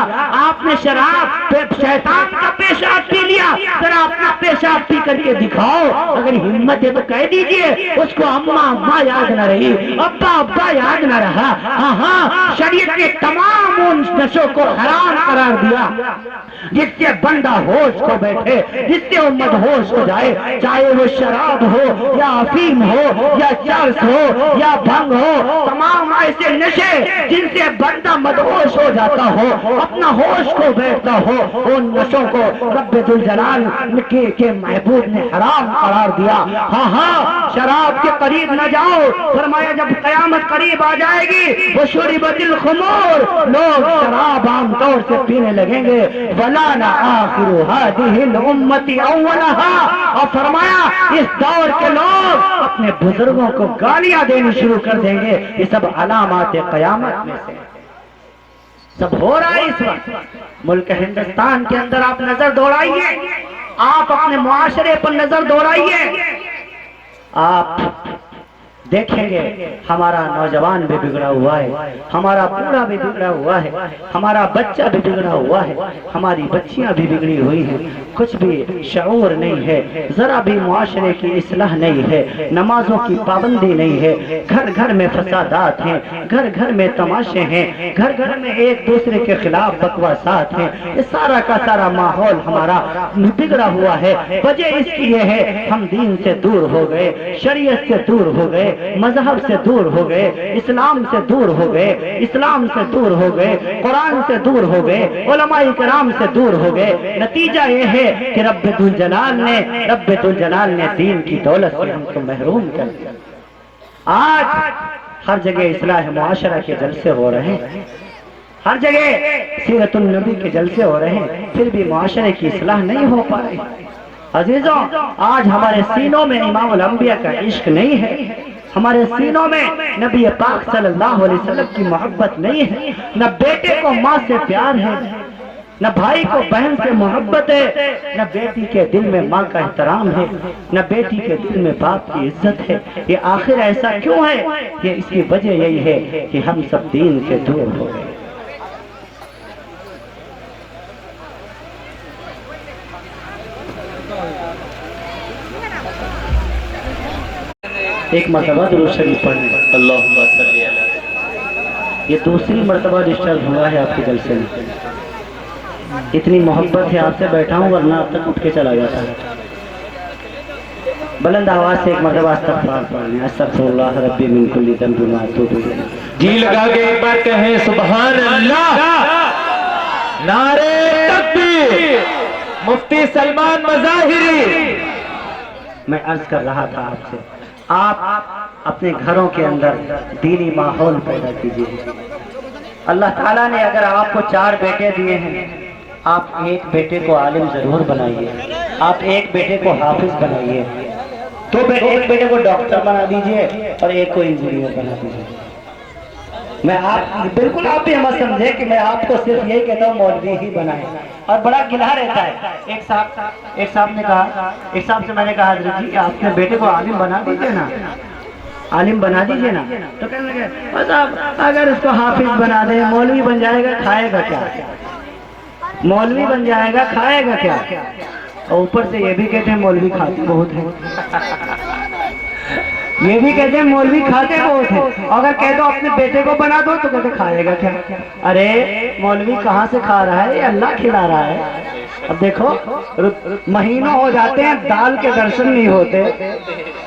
[SPEAKER 5] آپ نے شراب شیطان کا پیشاب پی لیا، ذرا اپنا پیشاب پی کر کے دکھاؤ. اگر ہمت ہے تو کہہ دیجئے اس کو اما اما یاد نہ رہی، ابا ابا یاد نہ رہا. ہاں ہاں شریعت نے تمام ان نشوں کو حرام قرار دیا جس سے بندہ ہوش کو بیٹھے، جس سے وہ مدہوش ہو جائے، چاہے وہ شراب ہو یا افیم ہو یا چرس ہو یا بھنگ ہو. تمام ایسے نشے جن سے بندہ مدہوش ہو جاتا ہو، اپنا ہوش کو بیٹھتا ہو، ان نشوں کو رب ذوالجلال کے محبوب نے حرام قرار دیا. ہاں ہاں شراب کے قریب نہ جاؤ. فرمایا جب قیامت قریب آ جائے گی وشربت الخمور، لوگ شراب عام طور سے پینے لگیں گے. وَلَانَ آخِرُ هَذِهِ الْأُمَّةِ أَوَّلَهَا، اور فرمایا اس دور کے لوگ اپنے بزرگوں کو گالیاں دینی شروع کر دیں گے. یہ سب علامات قیامت میں سے سب ہو رہا ہے. اس وقت ملک ہندوستان کے اندر آپ نظر دوڑائیے، آپ اپنے معاشرے پر نظر دوڑائیے، آپ دیکھیں گے ہمارا نوجوان بھی بگڑا ہوا ہے، ہمارا بوڑھا بھی بگڑا ہوا ہے، ہمارا بچہ بھی بگڑا ہوا ہے، ہماری بچیاں بھی بگڑی ہوئی ہیں. کچھ بھی شعور نہیں ہے، ذرا بھی معاشرے کی اصلاح نہیں ہے، نمازوں کی پابندی نہیں ہے. گھر گھر میں فسادات ہیں، گھر گھر میں تماشے ہیں، گھر گھر میں ایک دوسرے کے خلاف بکواسات ہیں. یہ سارا کا سارا ماحول ہمارا بگڑا ہوا ہے. وجہ اس کی یہ ہے ہم دین سے دور ہو گئے، شریعت سے دور ہو گئے، مذہب سے دور ہو گئے، اسلام سے دور ہو گئے، اسلام سے دور ہو گئے، قرآن سے دور ہو گئے، علماء کرام سے دور ہو گئے. نتیجہ یہ ہے کہ رب ذوالجلال نے دین کی دولت سے ہم کو محروم کر دیا. آج ہر جگہ اصلاح معاشرہ کے جلسے ہو رہے ہیں، ہر جگہ سیرت النبی کے جلسے ہو رہے ہیں، پھر بھی معاشرے کی اصلاح نہیں ہو پا رہی. عزیزوں آج ہمارے سینوں میں امام الانبیاء کا عشق نہیں ہے، ہمارے سینوں میں نبی پاک صلی اللہ علیہ وسلم کی محبت نہیں ہے. نہ بیٹے کو ماں سے پیار ہے، نہ بھائی کو بہن سے محبت ہے، نہ بیٹی کے دل میں ماں کا احترام ہے، نہ بیٹی کے دل میں باپ کی عزت ہے. یہ آخر ایسا کیوں ہے؟ یہ اس کی وجہ یہی ہے کہ ہم سب دین سے دور ہو گئے. ایک مرتبہ درود شریف پڑھیں.
[SPEAKER 3] اللہم صلی علیہ.
[SPEAKER 5] یہ دوسری مرتبہ ڈسٹرب ہوا ہے آپ کے جلسے میں. اتنی محبت ہے آپ سے بیٹھا ہوں ورنہ اب تک اٹھ کے چلا جاتا ہے. بلند آواز سے ایک مرتبہ استغفار پڑھیں. استغفر اللہ ربی من کل ذنب و اتوب الیہ.
[SPEAKER 3] جی لگا کے ایک بار کہیں سبحان اللہ. نعرے تکبیر. مفتی سلمان مظاہری
[SPEAKER 4] میں عرض کر رہا تھا آپ سے، آپ اپنے گھروں کے اندر دینی ماحول پیدا کیجیے۔ اللہ تعالیٰ نے اگر آپ کو 4 بیٹے دیے ہیں، آپ ایک بیٹے کو عالم ضرور بنائیے، آپ ایک بیٹے کو حافظ بنائیے، ایک بیٹے کو ڈاکٹر بنا دیجئے اور ایک کو انجینئر بنا دیجئے۔ میں آپ بالکل آپ بھی مت سمجھے کہ میں آپ کو صرف یہی کہتا ہوں مولوی ہی بنائے، اور بڑا گلہ رہتا ہے۔ ایک صاحب نے کہا، ایک صاحب سے میں نے کہا حضرت جی آپ کے بیٹے کو عالم بنا دیجئے نا، عالم بنا دیجئے نا، تو کہنے لگے صاحب اگر اس کو حافظ بنا دیں مولوی بن جائے گا، کھائے گا کیا؟ مولوی بن جائے گا، کھائے گا کیا؟ اور اوپر سے یہ بھی کہتے ہیں مولوی کھاتے بہت ہیں، یہ بھی کہتے ہیں مولوی کھاتے بہت ہیں۔ اگر کہہ دو اپنے بیٹے کو بنا دو تو کہتے کھائے گا کیا؟ ارے مولوی کہاں سے کھا رہا ہے؟ یہ اللہ کھلا رہا ہے۔ اب دیکھو مہینوں ہو جاتے ہیں دال کے درشن نہیں ہوتے،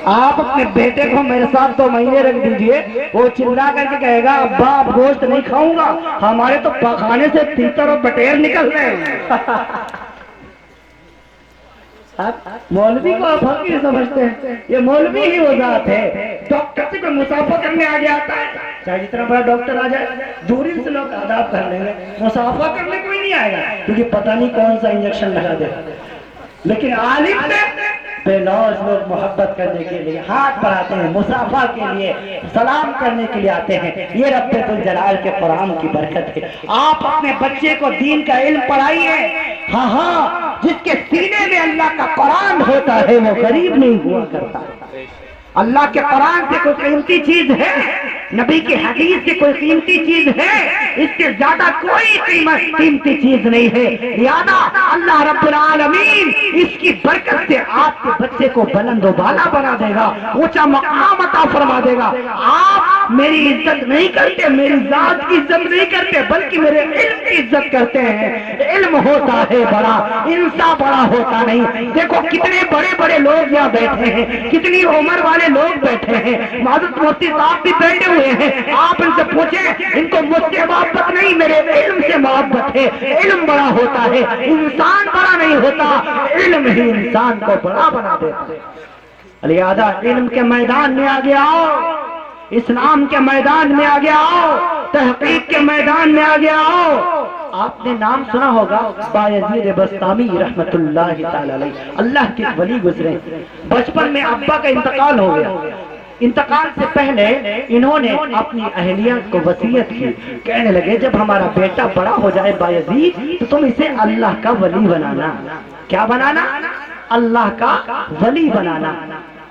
[SPEAKER 4] آپ اپنے بیٹے کو میرے ساتھ 2 مہینے رکھ دیجئے، وہ چلا کر کے کہے گا ابا اب گوشت نہیں کھاؤں گا، ہمارے تو پخانے سے تیتر اور بٹیر نکل رہے ہیں۔ مولوی کو آپ حقیر سمجھتے ہیں، یہ مولوی ہی وہ ذات ہے۔ ڈاکٹر سے کوئی مسافہ کرنے آگے آتا ہے، چاہے جتنا بڑا ڈاکٹر آ جائے دوری سے لوگ آداب کر لیں گے، مسافہ کرنے کوئی نہیں آئے گا کیونکہ پتہ نہیں کون سا انجیکشن لگا دے۔ لیکن عالم سے بے لوز لوگ محبت کرنے کے لیے ہاتھ بڑھاتے ہیں، مسافہ کے لیے سلام کرنے کے لیے آتے ہیں۔ یہ رب ذوالجلال کے قرآن کی برکت ہے۔ آپ اپنے بچے کو دین کا علم پڑھائیے، ہاں جس کے سینے میں اللہ کا قرآن ہوتا ہے وہ غریب نہیں ہوا کرتا۔ اللہ کے قرآن سے کوئی قیمتی چیز ہے، نبی کی حدیث سے کوئی قیمتی چیز ہے، اس سے زیادہ کوئی قیمتی چیز نہیں ہے۔ لہذا اللہ رب العالمین اس کی برکت سے آپ کے بچے کو بلند و بالا بنا دے گا، اونچا مقام عطا فرما دے گا۔ آپ میری عزت نہیں کرتے، میری ذات کی عزت نہیں کرتے، بلکہ میرے علم کی عزت کرتے ہیں۔ علم ہوتا ہے بڑا، انسان بڑا ہوتا نہیں۔ دیکھو کتنے بڑے بڑے لوگ یہاں بیٹھے ہیں، کتنی عمر والے لوگ بیٹھے ہیں، معزز مفتی صاحب بھی بیٹھے ہوئے ہیں۔ آپ ان سے پوچھیں، ان کو مجھ سے محبت نہیں، میرے علم سے محبت ہے۔ علم بڑا ہوتا ہے، انسان بڑا نہیں ہوتا، علم ہی انسان کو بڑا بنا دیتا ہے۔ لہذا علم کے میدان میں آگے آؤ، اسلام کے میدان میں آگے آؤ، تحقیق کے میدان میں آگے آؤ۔ آپ نے نام سنا ہوگا بایزید بسطامی رحمت اللہ تعالی علیہ، اللہ کے ولی گزرے۔ بچپن میں ابا کا انتقال ہو گیا، انتقال سے پہلے انہوں نے اپنی اہلیہ کو وصیت کی، کہنے لگے جب ہمارا بیٹا بڑا ہو جائے بایزید تو تم اسے اللہ کا ولی بنانا۔ کیا بنانا؟ اللہ کا ولی بنانا۔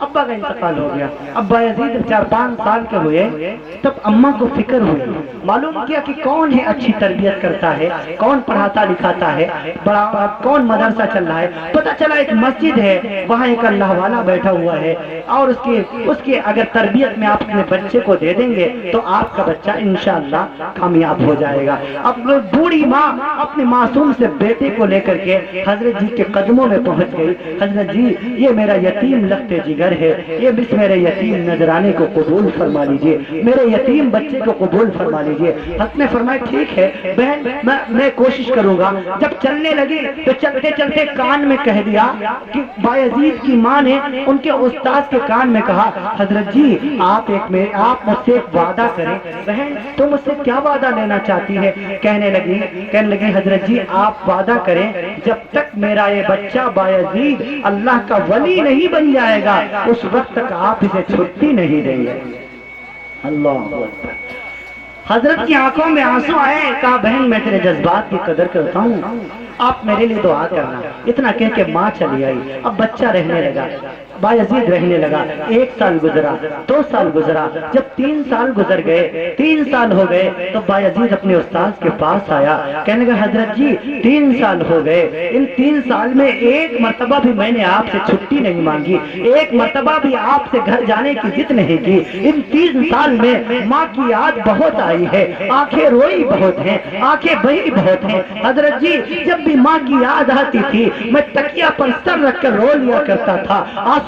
[SPEAKER 4] ابا کا انتقال ہو گیا، اب بایزید 4-5 سال کے ہوئے تب اماں کو فکر ہوئی، معلوم کیا کہ کون ہے اچھی تربیت کرتا ہے، کون پڑھاتا لکھاتا ہے، بڑا کون مدرسہ چل رہا ہے۔ پتہ چلا ایک مسجد ہے، وہاں ایک اللہ والا بیٹھا ہوا ہے، اور اس کی اگر تربیت میں آپ اپنے بچے کو دے دیں گے تو آپ کا بچہ انشاءاللہ کامیاب ہو جائے گا۔ اب بوڑھی ماں اپنے معصوم سے بیٹے کو لے کر کے حضرت جی کے قدموں میں پہنچ گئی، حضرت جی یہ میرا یتیم لخت جگر ہے، یہ بس میرے یتیم نذرانے کو قبول فرما لیجئے، میرے یتیم بچے کو قبول فرما لیجئے۔ حضرت نے فرمایا ٹھیک ہے بہن، میں کوشش کروں گا۔ جب چلنے لگی تو چلتے چلتے کان میں کہہ دیا کہ بایزید کی ماں نے ان کے استاد کے کان میں کہا حضرت جی آپ مجھ سے ایک وعدہ کریں۔ بہن تو مجھ سے کیا وعدہ لینا چاہتی ہے؟ کہنے لگی حضرت جی آپ وعدہ کریں جب تک میرا یہ بچہ بایزید اللہ کا ولی نہیں بن جائے گا اس وقت تک آپ اسے چھٹی نہیں دیں گے۔ اللہ اکبر۔ حضرت کی آنکھوں میں آنسو آئے، کہا بہن میں تیرے جذبات کی قدر کرتا ہوں، آپ میرے لیے دعا کرنا۔ اتنا کہہ کے ماں چلی آئی، اب بچہ رہنے لگا، بایزید رہنے لگا۔ 1 سال گزرا، 2 سال گزرا، جب 3 سال گزر گئے، 3 سال ہو گئے تو بایزید اپنے استاد کے پاس آیا، کہنے لگا حضرت جی 3 سال ہو گئے، ان 3 سال میں ایک مرتبہ بھی میں نے آپ سے چھٹی نہیں مانگی، ایک مرتبہ بھی آپ سے گھر جانے کی ضد نہیں کی۔ ان 3 سال میں ماں کی یاد بہت آئی ہے، آنکھیں روئی بہت ہیں، آنکھیں بہی بہت ہیں۔ حضرت جی جب بھی ماں کی یاد آتی تھی میں تکیہ پر سر رکھ کر رو لیا کرتا تھا،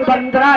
[SPEAKER 5] 15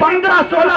[SPEAKER 5] 15-16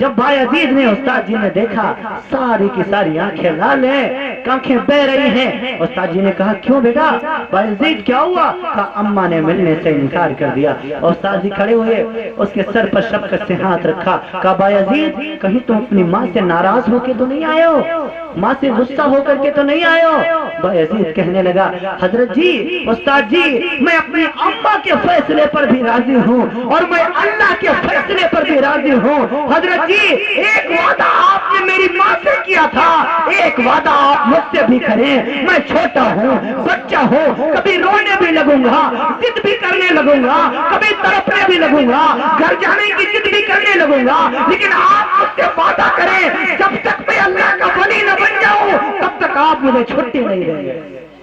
[SPEAKER 5] جب بایزید نے استاد جی نے دیکھا ساری کی ساری آنکھیں لال ہیں، آنکھیں بہ رہی ہیں، استاد جی نے کہا کیوں بیٹا بایزید کیا ہوا؟ کہا اماں نے ملنے سے انکار کر دیا۔ استاد جی کھڑے ہوئے، اس کے سر پر شفقت سے ہاتھ رکھا، کہا بایزید کہیں تم اپنی ماں سے ناراض ہو کے تو نہیں آئے ہو؟ ماں سے غصہ ہو کر کے تو نہیں آئے ہو؟ بایزید کہنے لگا حضرت جی استاد جی میں اپنی اماں کے فیصلے پر بھی راضی ہوں اور میں اللہ کے فیصلے پر بھی راضی ہوں۔ حضرت جی ایک وعدہ آپ نے میری ماں سے کیا تھا، ایک وعدہ آپ مجھ سے بھی کریں، میں چھوٹا ہوں بچہ ہوں، کبھی رونے بھی لگوں گا، ضد بھی کرنے لگوں گا، کبھی تڑپنے بھی لگوں گا، گھر جانے کی ضد بھی کرنے لگوں گا، لیکن آپ مجھ سے وعدہ کریں جب تک میں اللہ کا ولی نہ بن جاؤں تب تک آپ مجھے چھٹی نہیں دیں گے۔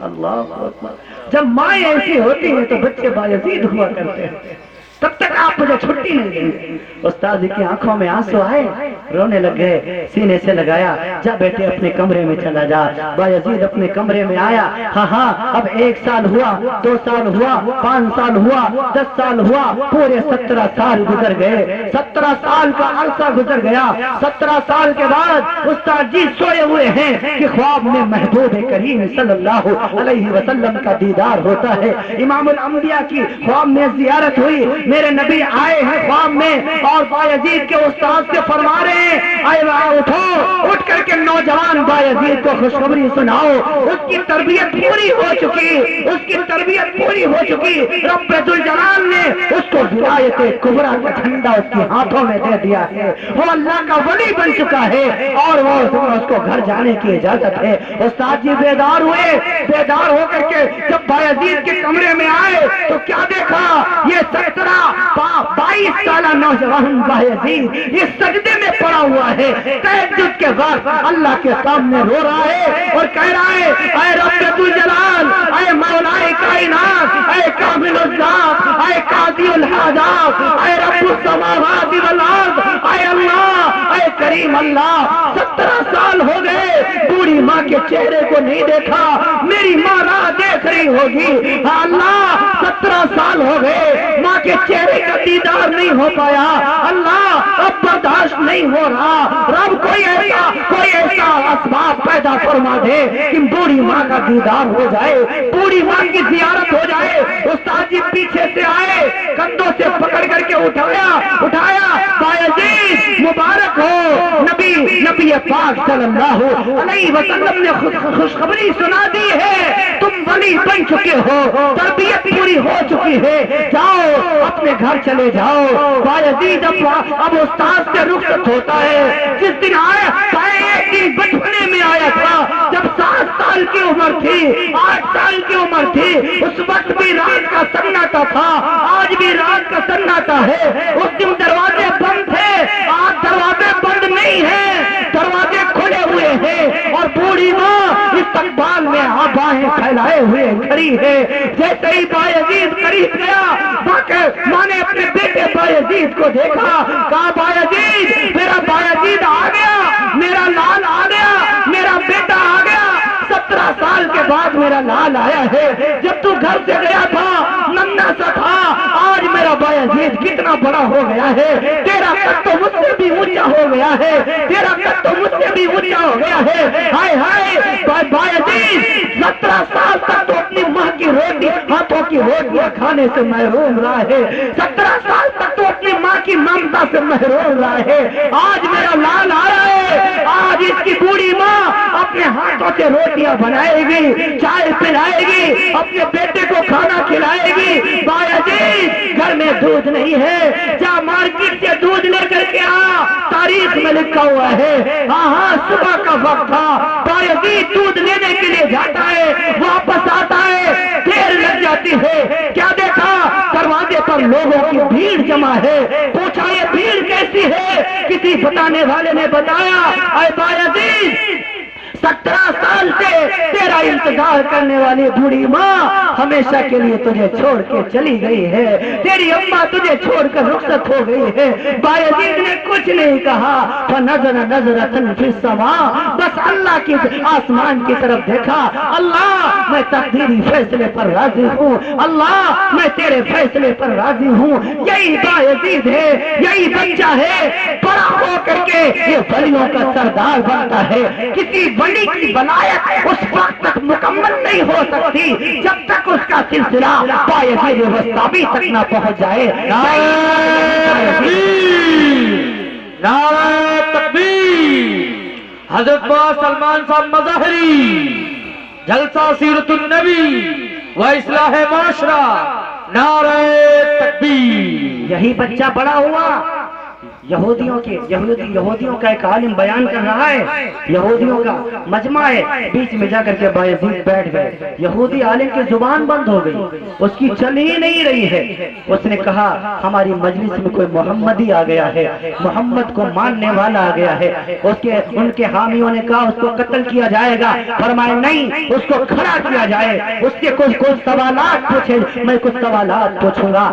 [SPEAKER 5] اللہ اکبر۔ جب مائیں ایسی ہوتی ہیں تو بچے بایزید ہوا کرتے ہیں، تب تک آپ مجھے چھٹی نہیں دیں گے۔ استاد کی آنکھوں میں آنسو آئے، رونے لگ گئے، سینے سے لگایا جا بیٹے اپنے کمرے میں چلا جا۔ بایزید اپنے کمرے میں آیا، ہاں اب 1 سال ہوا، 2 سال ہوا، 5 سال ہوا، 10 سال ہوا، پورے 17 سال گزر گئے۔ 17 سال کا عرصہ گزر گیا۔ 17 سال کے بعد استاد جی سوئے ہوئے ہیں کہ خواب میں محبوب کریم صلی اللہ علیہ وسلم کا دیدار ہوتا ہے۔ امام الانبیاء کی خواب میں زیارت ہوئی، میرے نبی آئے ہیں خواب میں اور بایزید کے استاد سے فرما رہے ہیں آئے اٹھو، اٹھ کر کے نوجوان بایزید کو خوشخبری سناؤ، اس کی تربیت پوری ہو چکی، اس کی تربیت پوری ہو چکی، رب ذوالجلال نے اس کو ولایت کبریٰ کا جھنڈا اس کے ہاتھوں میں دے دیا ہے، وہ اللہ کا ولی بن چکا ہے اور وہ اس کو گھر جانے کی اجازت ہے۔ استاد جی بیدار ہوئے، بیدار ہو کر کے جب بایزید کے کمرے میں آئے تو کیا دیکھا؟ یہ 22 سالہ نوجوان بایزید یہ سجدے میں پڑا ہوا ہے، تہجد کے وقت اللہ کے سامنے رو رہا ہے اور کہہ رہا ہے اے رب ذوالجلال، اے مولا کائنات، اے کامل الذات، اے قاضی الحاجات، اے رب السماوات والارض، اے اللہ، اے کریم اللہ، 17 سال ہو گئے بوڑھی ماں کے چہرے کو نہیں دیکھا، میری ماں راہ دیکھ رہی ہوگی، ہاں اللہ 17 سال ہو گئے ماں کے چہرے کا دیدار نہیں ہو پایا، اللہ اب برداشت نہیں ہو رہا، رب کوئی ایسا اسباب پیدا فرما دے کہ بوڑھی ماں کا دیدار ہو جائے، بوڑھی ماں کی زیارت ہو جائے۔ استاد جی پیچھے سے آئے، کندھوں سے پکڑ کر کے اٹھایا، بایزید مبارک ہو، نبی پاک صلی اللہ علیہ وسلم نے خوشخبری سنا دی ہے، تم ولی بن چکے ہو، تربیت پوری ہو چکی ہے، جاؤ اپنے گھر چلے جاؤ۔ بایزید اب استاد سے رخصت ہوتا ہے، جس دن آیا ایک دن بچپنے میں آیا تھا جب 7 سال کی عمر تھی، 8 سال کی عمر تھی، اس وقت بھی رات کا سناٹا تھا، آج بھی رات کا سناٹا ہے، اس دن دروازے بند تھے، آج دروازے بند نہیں ہیں، دروازے کھلے ہوئے ہیں اور بوڑھی ماں استقبال میں باہیں پھیلائے ہوئے کھڑی ہے۔ جیسے ہی بایزید قریب گیا ماں نے اپنے بیٹے بایزید کو دیکھا، کہا بایزید، میرا بایزید آ گیا، میرا لال آ گیا، میرا بیٹا آ گیا، 17 سال کے بعد میرا لال آیا ہے، جب تو گھر سے گیا تھا ننھا سا تھا، آج میرا بایزید کتنا بڑا ہو گیا ہے، تیرا قد تو مجھ سے بھی اونچا ہو گیا ہے، تیرا قد تو مجھ سے بھی اونچا ہو گیا ہے۔ ہائے ہائے بایزید 17 سال تک تو اپنی ماں کی روٹی، ہاتھوں کی روٹیاں کھانے سے محروم رہا ہے، 17 سال تک تو اپنی ماں کی ممتا سے محروم رہا ہے، آج میرا لال آیا ہے، آج اس کی بوڑھی ماں اپنے ہاتھوں سے روٹیاں بنائے گی، چائے پلائے گی، اپنے بیٹے کو کھانا کھلائے گی۔ بایزید گھر میں دودھ نہیں ہے، جا مارکیٹ سے دودھ لے کر کے آ، تاریخ میں لکھا ہوا ہے، ہاں صبح کا وقت تھا، بایزید دودھ لینے کے لیے جاتا ہے، واپس آتا ہے، دیر لگ جاتی ہے، کیا دیکھا دروازے پر لوگوں کی بھیڑ جمع ہے، پوچھا یہ بھیڑ کیسی ہے، کسی بتانے والے نے بتایا اے بایزید 17 سال سے تیرا انتظار کرنے والی بوڑھی ماں ہمیشہ کے لیے تجھے چھوڑ کے چلی گئی ہے، تیری اماں تجھے چھوڑ کر رخصت ہو گئی ہے۔ بایزید نے کچھ نہیں کہا، فنظر نظرۃ فی السماء، بس اللہ کی آسمان کی طرف دیکھا، اللہ میں تقدیری فیصلے پر راضی ہوں، اللہ میں تیرے فیصلے پر راضی ہوں۔ یہی بایزید ہے، یہی بچہ ہے، بڑا ہو کر کے یہ ولیوں کا سردار بنتا ہے۔ کسی ولی کی ولایت اس وقت تک مکمل نہیں ہو سکتی جب تک اس کا سلسلہ بایزید وسطی تک نہ پہنچ جائے۔
[SPEAKER 2] نعرہ تکبیر! حضرت معاذ سلمان صاحب مظاہری، جلسہ سیرت النبی و اصلاح معاشرہ، نعرہ تکبیر!
[SPEAKER 5] یہی بچہ بڑا ہوا، یہودیوں کا ایک عالم بیان کر رہا ہے، یہودیوں کا مجمع ہے، بیچ میں جا کر کے بایزید بیٹھ گئے، یہودی عالم کی زبان بند ہو گئی، اس کی چل ہی نہیں رہی ہے۔ اس نے کہا ہماری مجلس میں کوئی محمدی آ گیا ہے، محمد کو ماننے والا آ گیا ہے، ان کے حامیوں نے کہا اس کو قتل کیا جائے گا، فرمایا نہیں، اس کو کھڑا کیا جائے، اس کے کچھ سوالات پوچھے، میں کچھ سوالات پوچھوں گا،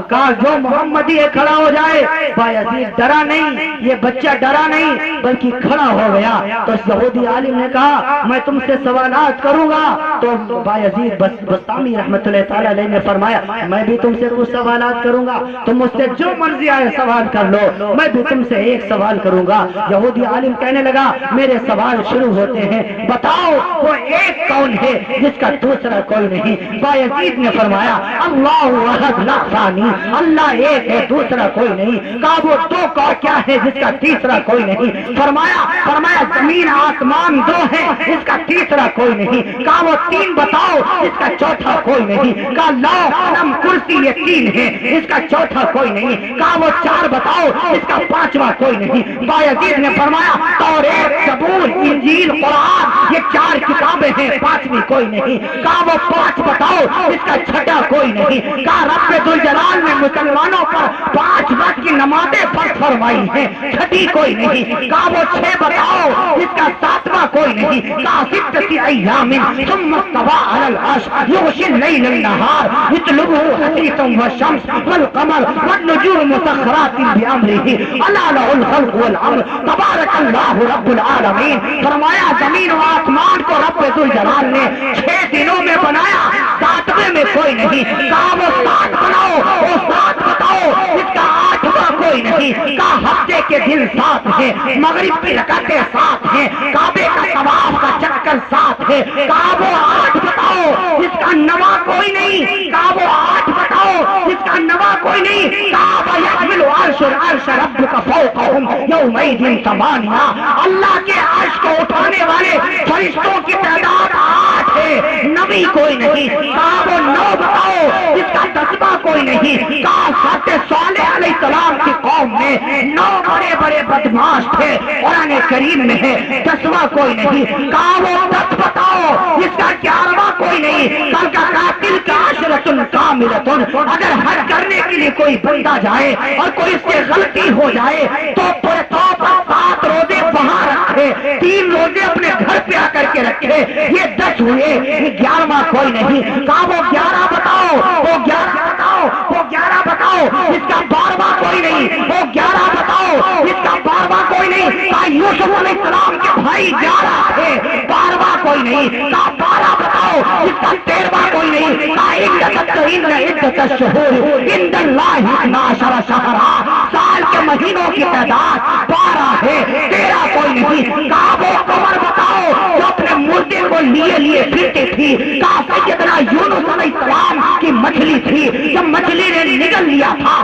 [SPEAKER 5] کہا جو محمدی ہے کھڑا ہو جائے۔ بایزید ڈرا نہیں، یہ بچہ ڈرا نہیں بلکہ کھڑا ہو گیا۔ تو یہودی عالم نے کہا میں تم سے سوالات کروں گا، تو بایزید بسطامی رحمت اللہ تعالی علیہ نے فرمایا میں بھی تم سے کچھ سوالات کروں گا، تم مجھ سے جو مرضی آئے سوال کر لو، میں بھی تم سے ایک سوال کروں گا۔ یہودی عالم کہنے لگا میرے سوال شروع ہوتے ہیں، بتاؤ وہ ایک کون ہے جس کا دوسرا کوئی نہیں؟ بایزید نے فرمایا اللہ احد لا ثانی، اللہ ایک ہے دوسرا کوئی نہیں۔ کہا وہ دو کا کیا ہے جس کا تیسرا کوئی نہیں؟ فرمایا زمین آسمان دو ہے اس کا تیسرا کوئی نہیں۔ کہا وہ تین بتاؤ اس کا چوتھا کوئی نہیں۔ کہا لوح قلم کرسی یہ تین ہے اس کا چوتھا کوئی نہیں۔ کہا وہ چار بتاؤ اس کا پانچواں کوئی نہیں۔ بایزید نے فرمایا توریت زبور انجیل قرآن یہ چار کتابیں ہیں پانچویں کوئی نہیں۔ کہا وہ پانچ بتاؤ اس کا چھٹا کوئی نہیں۔ کہا رب ذوالجلال نے مسلمانوں پر 5 وقت کی نمازیں فرض فرمائی ہیں، چھٹی کوئی نہیں۔ کہا وہ 6 بتاؤ اس کا 7واں کوئی نہیں۔ کہا 6 ایام ثم استوى على العرش يغشي الليل النهار يطلبه حثيثا والشمس والقمر والنجوم مسخرات بأمره ألا له الخلق والأمر تبارك الله رب العالمين۔ فرمایا زمین و آسمان کو رب ذوالجلال نے 6 دنوں میں بنایا، 7ویں میں کوئی نہیں۔ کہا وہ 7 بناؤ، وہ 7 بتاؤ اس کا 8واں کوئی نہیں۔ کہا ہفتے کے دن 7 ہیں، مغرب کی رکعتیں 7 ہیں، کعبے کا طواف کا چکر 7 ہے۔ کہا وہ 8 بتاؤ اس کا 9واں کوئی نہیں۔ کہا وہ 8 بتاؤ اس کا 9واں کوئی نہیں۔ کہا وَيَحْمِلُ عَرْشَ رَبُّكَ فَوْقَهُمْ يَوْمَئِذٍ ثَمَانِيَةٌ، اللہ کے عرش کو اٹھانے والے فرشتوں کی تعداد 8 ہے، 9 کوئی نہیں۔ کہا وہ 9 بتاؤ اس کا 10واں کوئی نہیں۔ کہا حضرت صالح علیہ السلام کی قوم میں 9 بڑے بڑے بدماش تھے، قرآن کریم میں ہے 10واں کوئی نہیں۔ کہا وہ 10 بتاؤ اس کا 11واں کوئی نہیں۔ کل کا قاتل کا عشرۃ کاملۃ، اگر حج کرنے کے لیے کوئی بندہ جائے اور کوئی اس سے غلطی ہو جائے تو 7 روزے وہاں رکھے، 3 روزے اپنے گھر پہ آ کر کے رکھے، یہ 10 ہوئے، یہ 11واں کوئی نہیں۔ کہا وہ 11 بتاؤ، وہ 11 بتاؤ، وہ 11 بتاؤ اس کا 12واں کوئی نہیں، وہ 11 بتاؤ اس کا 12واں کوئی نہیں۔ کہا یوسف علیہ السلام کے بھائی 11 تھے، 12واں کوئی نہیں۔ کہا 12 بتاؤ اس کا 13واں کوئی نہیں۔ کہا عدت الشہور عند اللہ 12 شہرا، سال کے مہینوں کی تعداد 12 ہے، 13 کوئی نہیں۔ کہا وہ قمر بتاؤ جو اپنے مردے کو لیے پھرتی تھی۔ کہا سیدنا یونس علیہ السلام کی مچھلی تھی، جب مچھلی نے نگل لیا تھا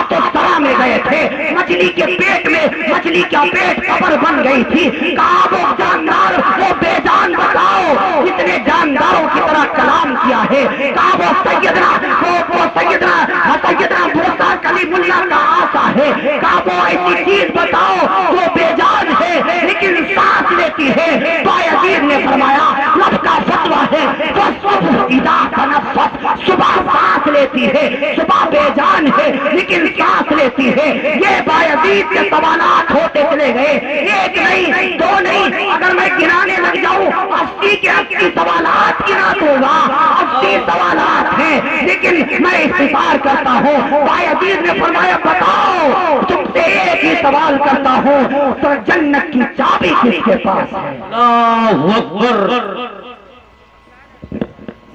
[SPEAKER 5] تو سرا میں گئے تھے، مچھلی کے پیٹ میں مچھلی کا پیٹ قبر بن گئی تھی۔ کہا وہ جاندار وہ بے جان بتاؤ جس نے جانداروں کی طرح کلام کیا ہے۔ کہا وہ سیدنا موسیٰ کلیم اللہ کا آسا ہے۔ کہا وہ ایسی چیز بتاؤ جو بے جان ہے لیکن سانس لیتی ہے۔ بایزید نے فرمایا لب کا فتویٰ ہے وہ صبح اذا تنفس، صبح سانس لیتی ہے، صبح بے جان ہے لیکن سانس لیتی ہے۔ یہ بایزید کے سوالات ہوتے چلے گئے، 1 نہیں 2 نہیں، اگر میں گنانے لگ جاؤں 80 کے 80 سوالات گنا دوں گا، 80 سوالات ہیں لیکن میں اختصار کرتا ہوں۔ بایزید نے فرمایا بتاؤ تم سے ایک ہی سوال کرتا ہوں، تو جنت کی چابی کس کے پاس ہے؟
[SPEAKER 2] اللہ اکبر!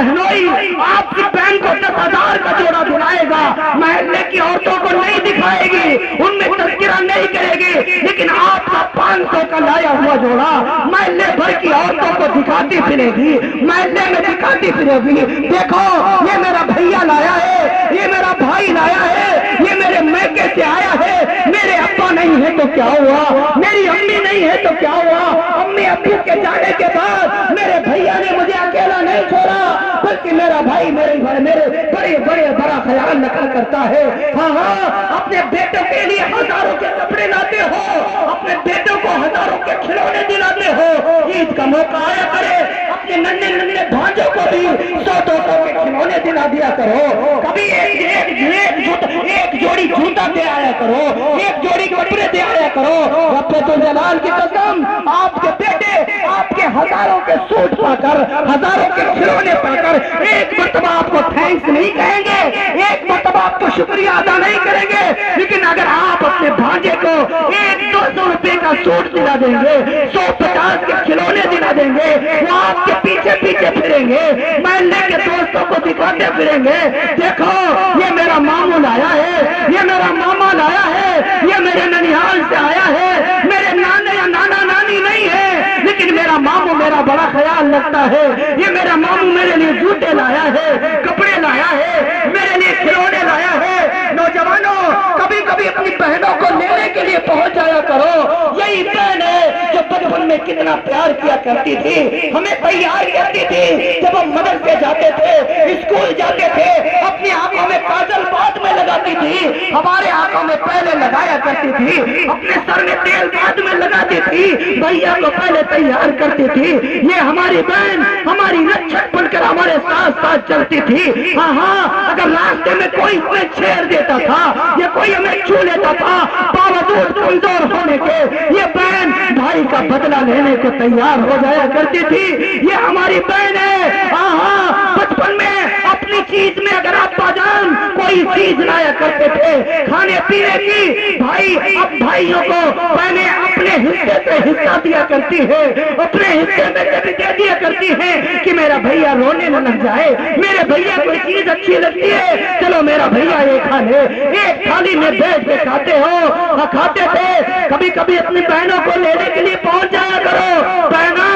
[SPEAKER 5] بہنوئی آپ کی بہن کو 10,000 کا جوڑا دلائے گا، محلے کی عورتوں کو نہیں دکھائے گی، ان میں تذکرہ نہیں کرے گی، لیکن آپ کا 500 کا لایا ہوا جوڑا محلے بھر کی عورتوں کو دکھاتی پھرے گی، محلے میں دکھاتی پھرے گی، دیکھو یہ میرا بھیا لایا ہے، یہ میرا بھائی لایا ہے، یہ میرے میکے سے آیا ہے، میرے ابا نہیں ہے تو کیا ہوا، میری امی نہیں ہے تو کیا ہوا، امی ابو کے جانے کے بعد میرے بھیا نے مجھے اکیلا نہیں چھوڑا، بلکہ میرا بھائی میرے بڑے بڑا خیال رکھا کرتا ہے۔ ہاں ہاں، اپنے بیٹوں کے لیے ہزاروں کے کپڑے لاتے ہو، اپنے بیٹوں کو ہزاروں کے کھلونے دلاتے ہو، عید کا موقع آیا کرے اپنے ننھے بھانجوں کو بھی 100-200 کے کھلونے دلا دیا کرو، کبھی ایک جوڑی جوتا دے آیا کرو، ایک جوڑی کپڑے دے آیا کرو۔ رب الجلال کی قسم، آپ کے بیٹے آپ کے ہزاروں کے سوٹ پا کر، ہزاروں کے کھلونے پا کر ایک مرتبہ آپ کو تھینکس نہیں کہیں گے، ایک مرتبہ آپ کو شکریہ ادا نہیں کریں گے، لیکن اگر آپ اپنے بھانجے کو 100-200 روپے کا سوٹ دلا دیں گے، 150 کے کھلونے دلا دیں گے، وہ آپ کے پیچھے پیچھے پھریں گے، محلے کے دوستوں کو دکھاتے پھریں گے، دیکھو یہ میرا ماموں لایا ہے، یہ میرا ماما لایا ہے، یہ میرے ننیال سے آیا ہے، میرے نانا یا نانا نانی نہیں ہے، لیکن میرا ماموں میرا بڑا خیال رکھتا ہے، یہ میرا ماموں میرے لیے جوتے لایا ہے، کپڑے لایا ہے، میرے لیے کھلونے لایا ہے۔ نوجوانوں، کبھی کبھی اپنی بہنوں کو لینے کے لیے پہنچ جایا کرو، یہی بہن ہے جو بچپن میں کتنا پیار کیا کرتی تھی، ہمیں تیار کرتی تھی، جب ہم مدرسے جاتے تھے، اسکول جاتے تھے، اپنی آنکھوں میں کاجل بعد میں لگاتی تھی، ہمارے آنکھوں میں پہلے لگایا کرتی تھی، اپنے سر میں تیل بعد میں لگاتی تھی، بھیا کو پہلے تیار کرتی تھی، یہ ہماری بہن ہماری رچھک بن کر ہمارے ساتھ ساتھ چلتی تھی۔ ہاں ہاں، اگر راستے میں کوئی ہمیں چھیڑ دیتا تھا یا کوئی ہمیں چھو لیتا تھا، باوجود کمزور ہونے کے یہ بہن بھائی کا بدلہ لینے کو تیار ہو جایا کرتی تھی، یہ ہماری بہن ہے۔ ہاں ہاں، بچپن میں اپنی چیز میں اگر ابا جان کوئی چیز لایا کرتے تھے کھانے پینے کی، بھائی اب بھائیوں کو بہنیں اپنے حصے سے حصہ دیا کرتی ہے، اپنے حصے میں کبھی دے دیا کرتی ہے کہ میرا بھیا رونے نہ لگ جائے، میرے بھیا کوئی چیز اچھی لگتی ہے چلو میرا بھیا یہ کھا لے، ایک تھالی میں بیٹھ کے کھاتے ہو، کھاتے تھے۔ کبھی کبھی اپنی بہنوں کو لینے کے لیے پہنچ جایا کرو، بہنا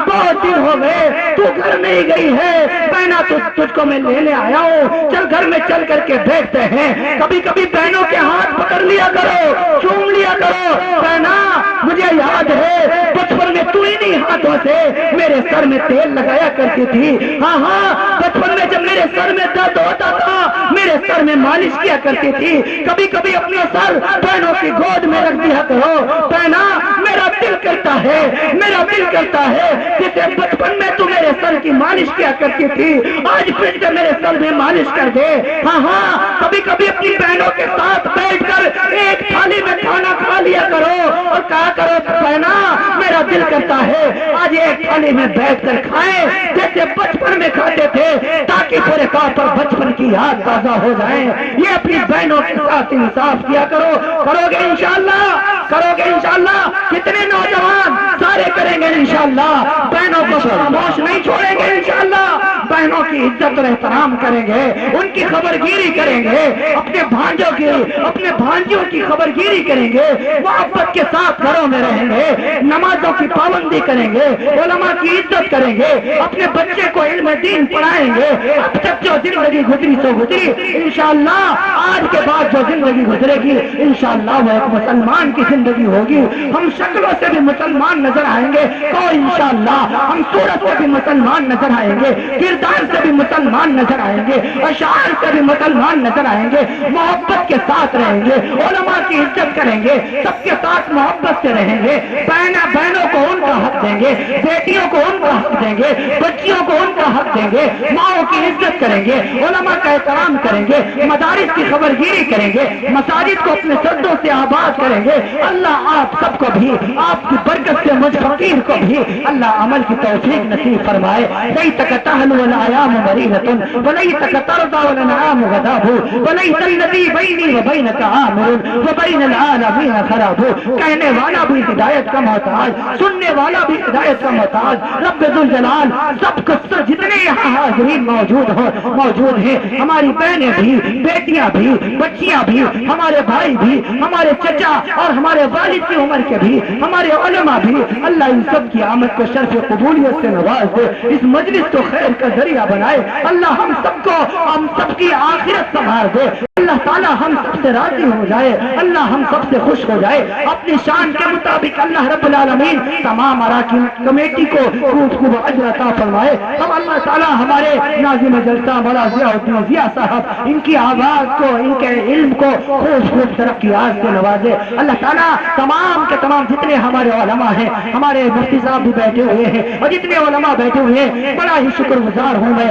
[SPEAKER 5] بہت دن ہو گئے تو گھر نہیں گئی ہے، بہنا تجھ کو میں لینے آیا ہوں، چل گھر میں چل کر کے بیٹھتے ہیں۔ کبھی کبھی بہنوں کے ہاتھ پکڑ لیا کرو، چوم لیا کرو، بہنا مجھے یاد ہے بچپن میں تو انہی ہاتھوں سے میرے سر میں تیل لگایا کرتی تھی، ہاں ہاں بچپن میں جب میرے سر میں درد ہوتا تھا میرے سر میں مالش کیا کرتی تھی۔ کبھی کبھی اپنا سر بہنوں کی گود میں رکھ دیا کرو، بہنا میرا دل کرتا ہے، میرا دل کرتا ہے جسے بچپن میں تو میرے سر کی مالش کیا کرتی تھی آج پھر سے میرے سر میں مالش کر دے۔ ہاں ہاں، کبھی کبھی اپنی بہنوں کے ساتھ بیٹھ کر ایک تھالی میں کھانا کھا لیا کرو اور کہا کرو بہنا میرا دل کرتا ہے آج ایک تھالی میں بیٹھ کر کھائیں جیسے بچپن میں کھاتے تھے، تاکہ پورے طور پر بچپن کی یاد تازہ ہو جائے۔ یہ اپنی بہنوں کے ساتھ انصاف کیا کرو، کرو گے انشاءاللہ، کرو گے انشاءاللہ۔ کتنے نوجوان سارے کریں گے انشاءاللہ، بہنوں کو خاموش نہیں چھوڑیں گے انشاءاللہ، بہنوں کی عزت اور احترام کریں گے، ان کی خبرگیری کریں گے، اپنے بھانجوں کی اپنے بھانجیوں کی خبرگیری کریں گے، محبت کے ساتھ گھروں میں رہیں گے، نمازوں کی پابندی کریں گے، علماء کی عزت کریں گے، اپنے بچے کو علم دین پڑھائیں گے۔ اب تک جو زندگی گزری سو گزری، انشاءاللہ آج کے بعد جو زندگی گزرے گی انشاءاللہ وہ ایک مسلمان کی زندگی ہوگی۔ ہم شکلوں سے بھی مسلمان نظر آئیں گے تو انشاءاللہ ہم صورت سے بھی مسلمان نظر آئیں گے، کردار سے بھی مسلمان نظر آئیں گے، اشعار سے بھی مسلمان نظر آئیں گے، محبت کے ساتھ رہیں گے، علماء کی عزت کریں گے، سب کے ساتھ محبت سے رہیں گے، بہنوں کو ان کا حق دیں گے، بیٹیوں کو ان کا حق دیں گے، بچیوں کو ان کا حق دیں گے، ماؤں کی عزت کریں گے، علماء کا احترام کریں گے، مدارس کی خبرگیری کریں گے، مساجد کو اپنے سجدوں سے آباد کریں گے۔ اللہ آپ سب کو بھی آپ کی برکت سے مجھ فقیر کو بھی اللہ عمل کی توفیق نصیب فرمائے۔ لیتک تحلو والأيام مريضة وليتك ترضى والأنعام غضاب وليس الذي بيني وبينك عامر وبين العالمين خراب. کہنے والا بھی ہدایت کا محتاج، سننے والا بھی ہدایت کا محتاج. رب ذوالجلال سب کچھ جتنے یہاں حاضرین موجود ہیں، ہماری بہنیں بھی، بیٹیاں بھی، بچیاں بھی، ہمارے بھائی بھی، ہمارے چچا اور ہمارے والد کی عمر کے بھی، ہمارے علماء بھی، اللہ ان سب کی آمد کو شرف قبولیت سے نواز دے، اس مجلس کو خیر کا ذریعہ بنائے. اللہ ہم سب کی آخرت سنوار دے. اللہ تعالیٰ ہم سب سے راضی ہو جائے، اللہ ہم سب سے خوش ہو جائے. اپنی شان کے مطابق اللہ رب العالمین تمام اراکین کمیٹی کو خوب اجر عطا فرمائے. ہم اللہ تعالیٰ ہمارے ناظم جلسہ مولا ضیاء الدین ضیاء صاحب ان کی آواز کو، ان کے علم کو خوب ترقیات سے نوازے. اللہ تعالیٰ تمام کے تمام جتنے ہمارے علماء ہیں، ہمارے مفتی صاحب بھی بیٹھے ہوئے ہیں اور جتنے علماء بیٹھے ہوئے ہیں، بڑا ہی شکر گزار ہوں میں.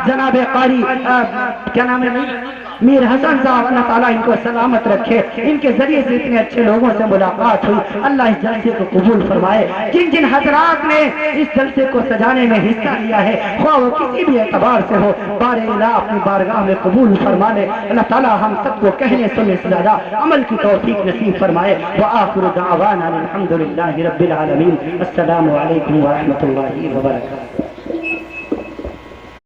[SPEAKER 5] جناب قاری کیا نام ہے میر حسن صاحب، اللہ تعالیٰ ان کو سلامت رکھے. ان کے ذریعے سے اتنے اچھے لوگوں سے ملاقات ہوئی. اللہ اس جلسے کو قبول فرمائے. جن حضرات نے اس جلسے کو سجانے میں حصہ لیا ہے، خواہ وہ کسی بھی اعتبار سے ہو، بار الہ اپنی بارگاہ میں قبول فرمانے. اللہ تعالیٰ ہم سب کو کہنے سننے سے زیادہ عمل کی توفیق نصیب فرمائے. وآخر دعوانا الحمد للہ رب العالمین. السلام علیکم ورحمۃ اللہ وبرکاتہ.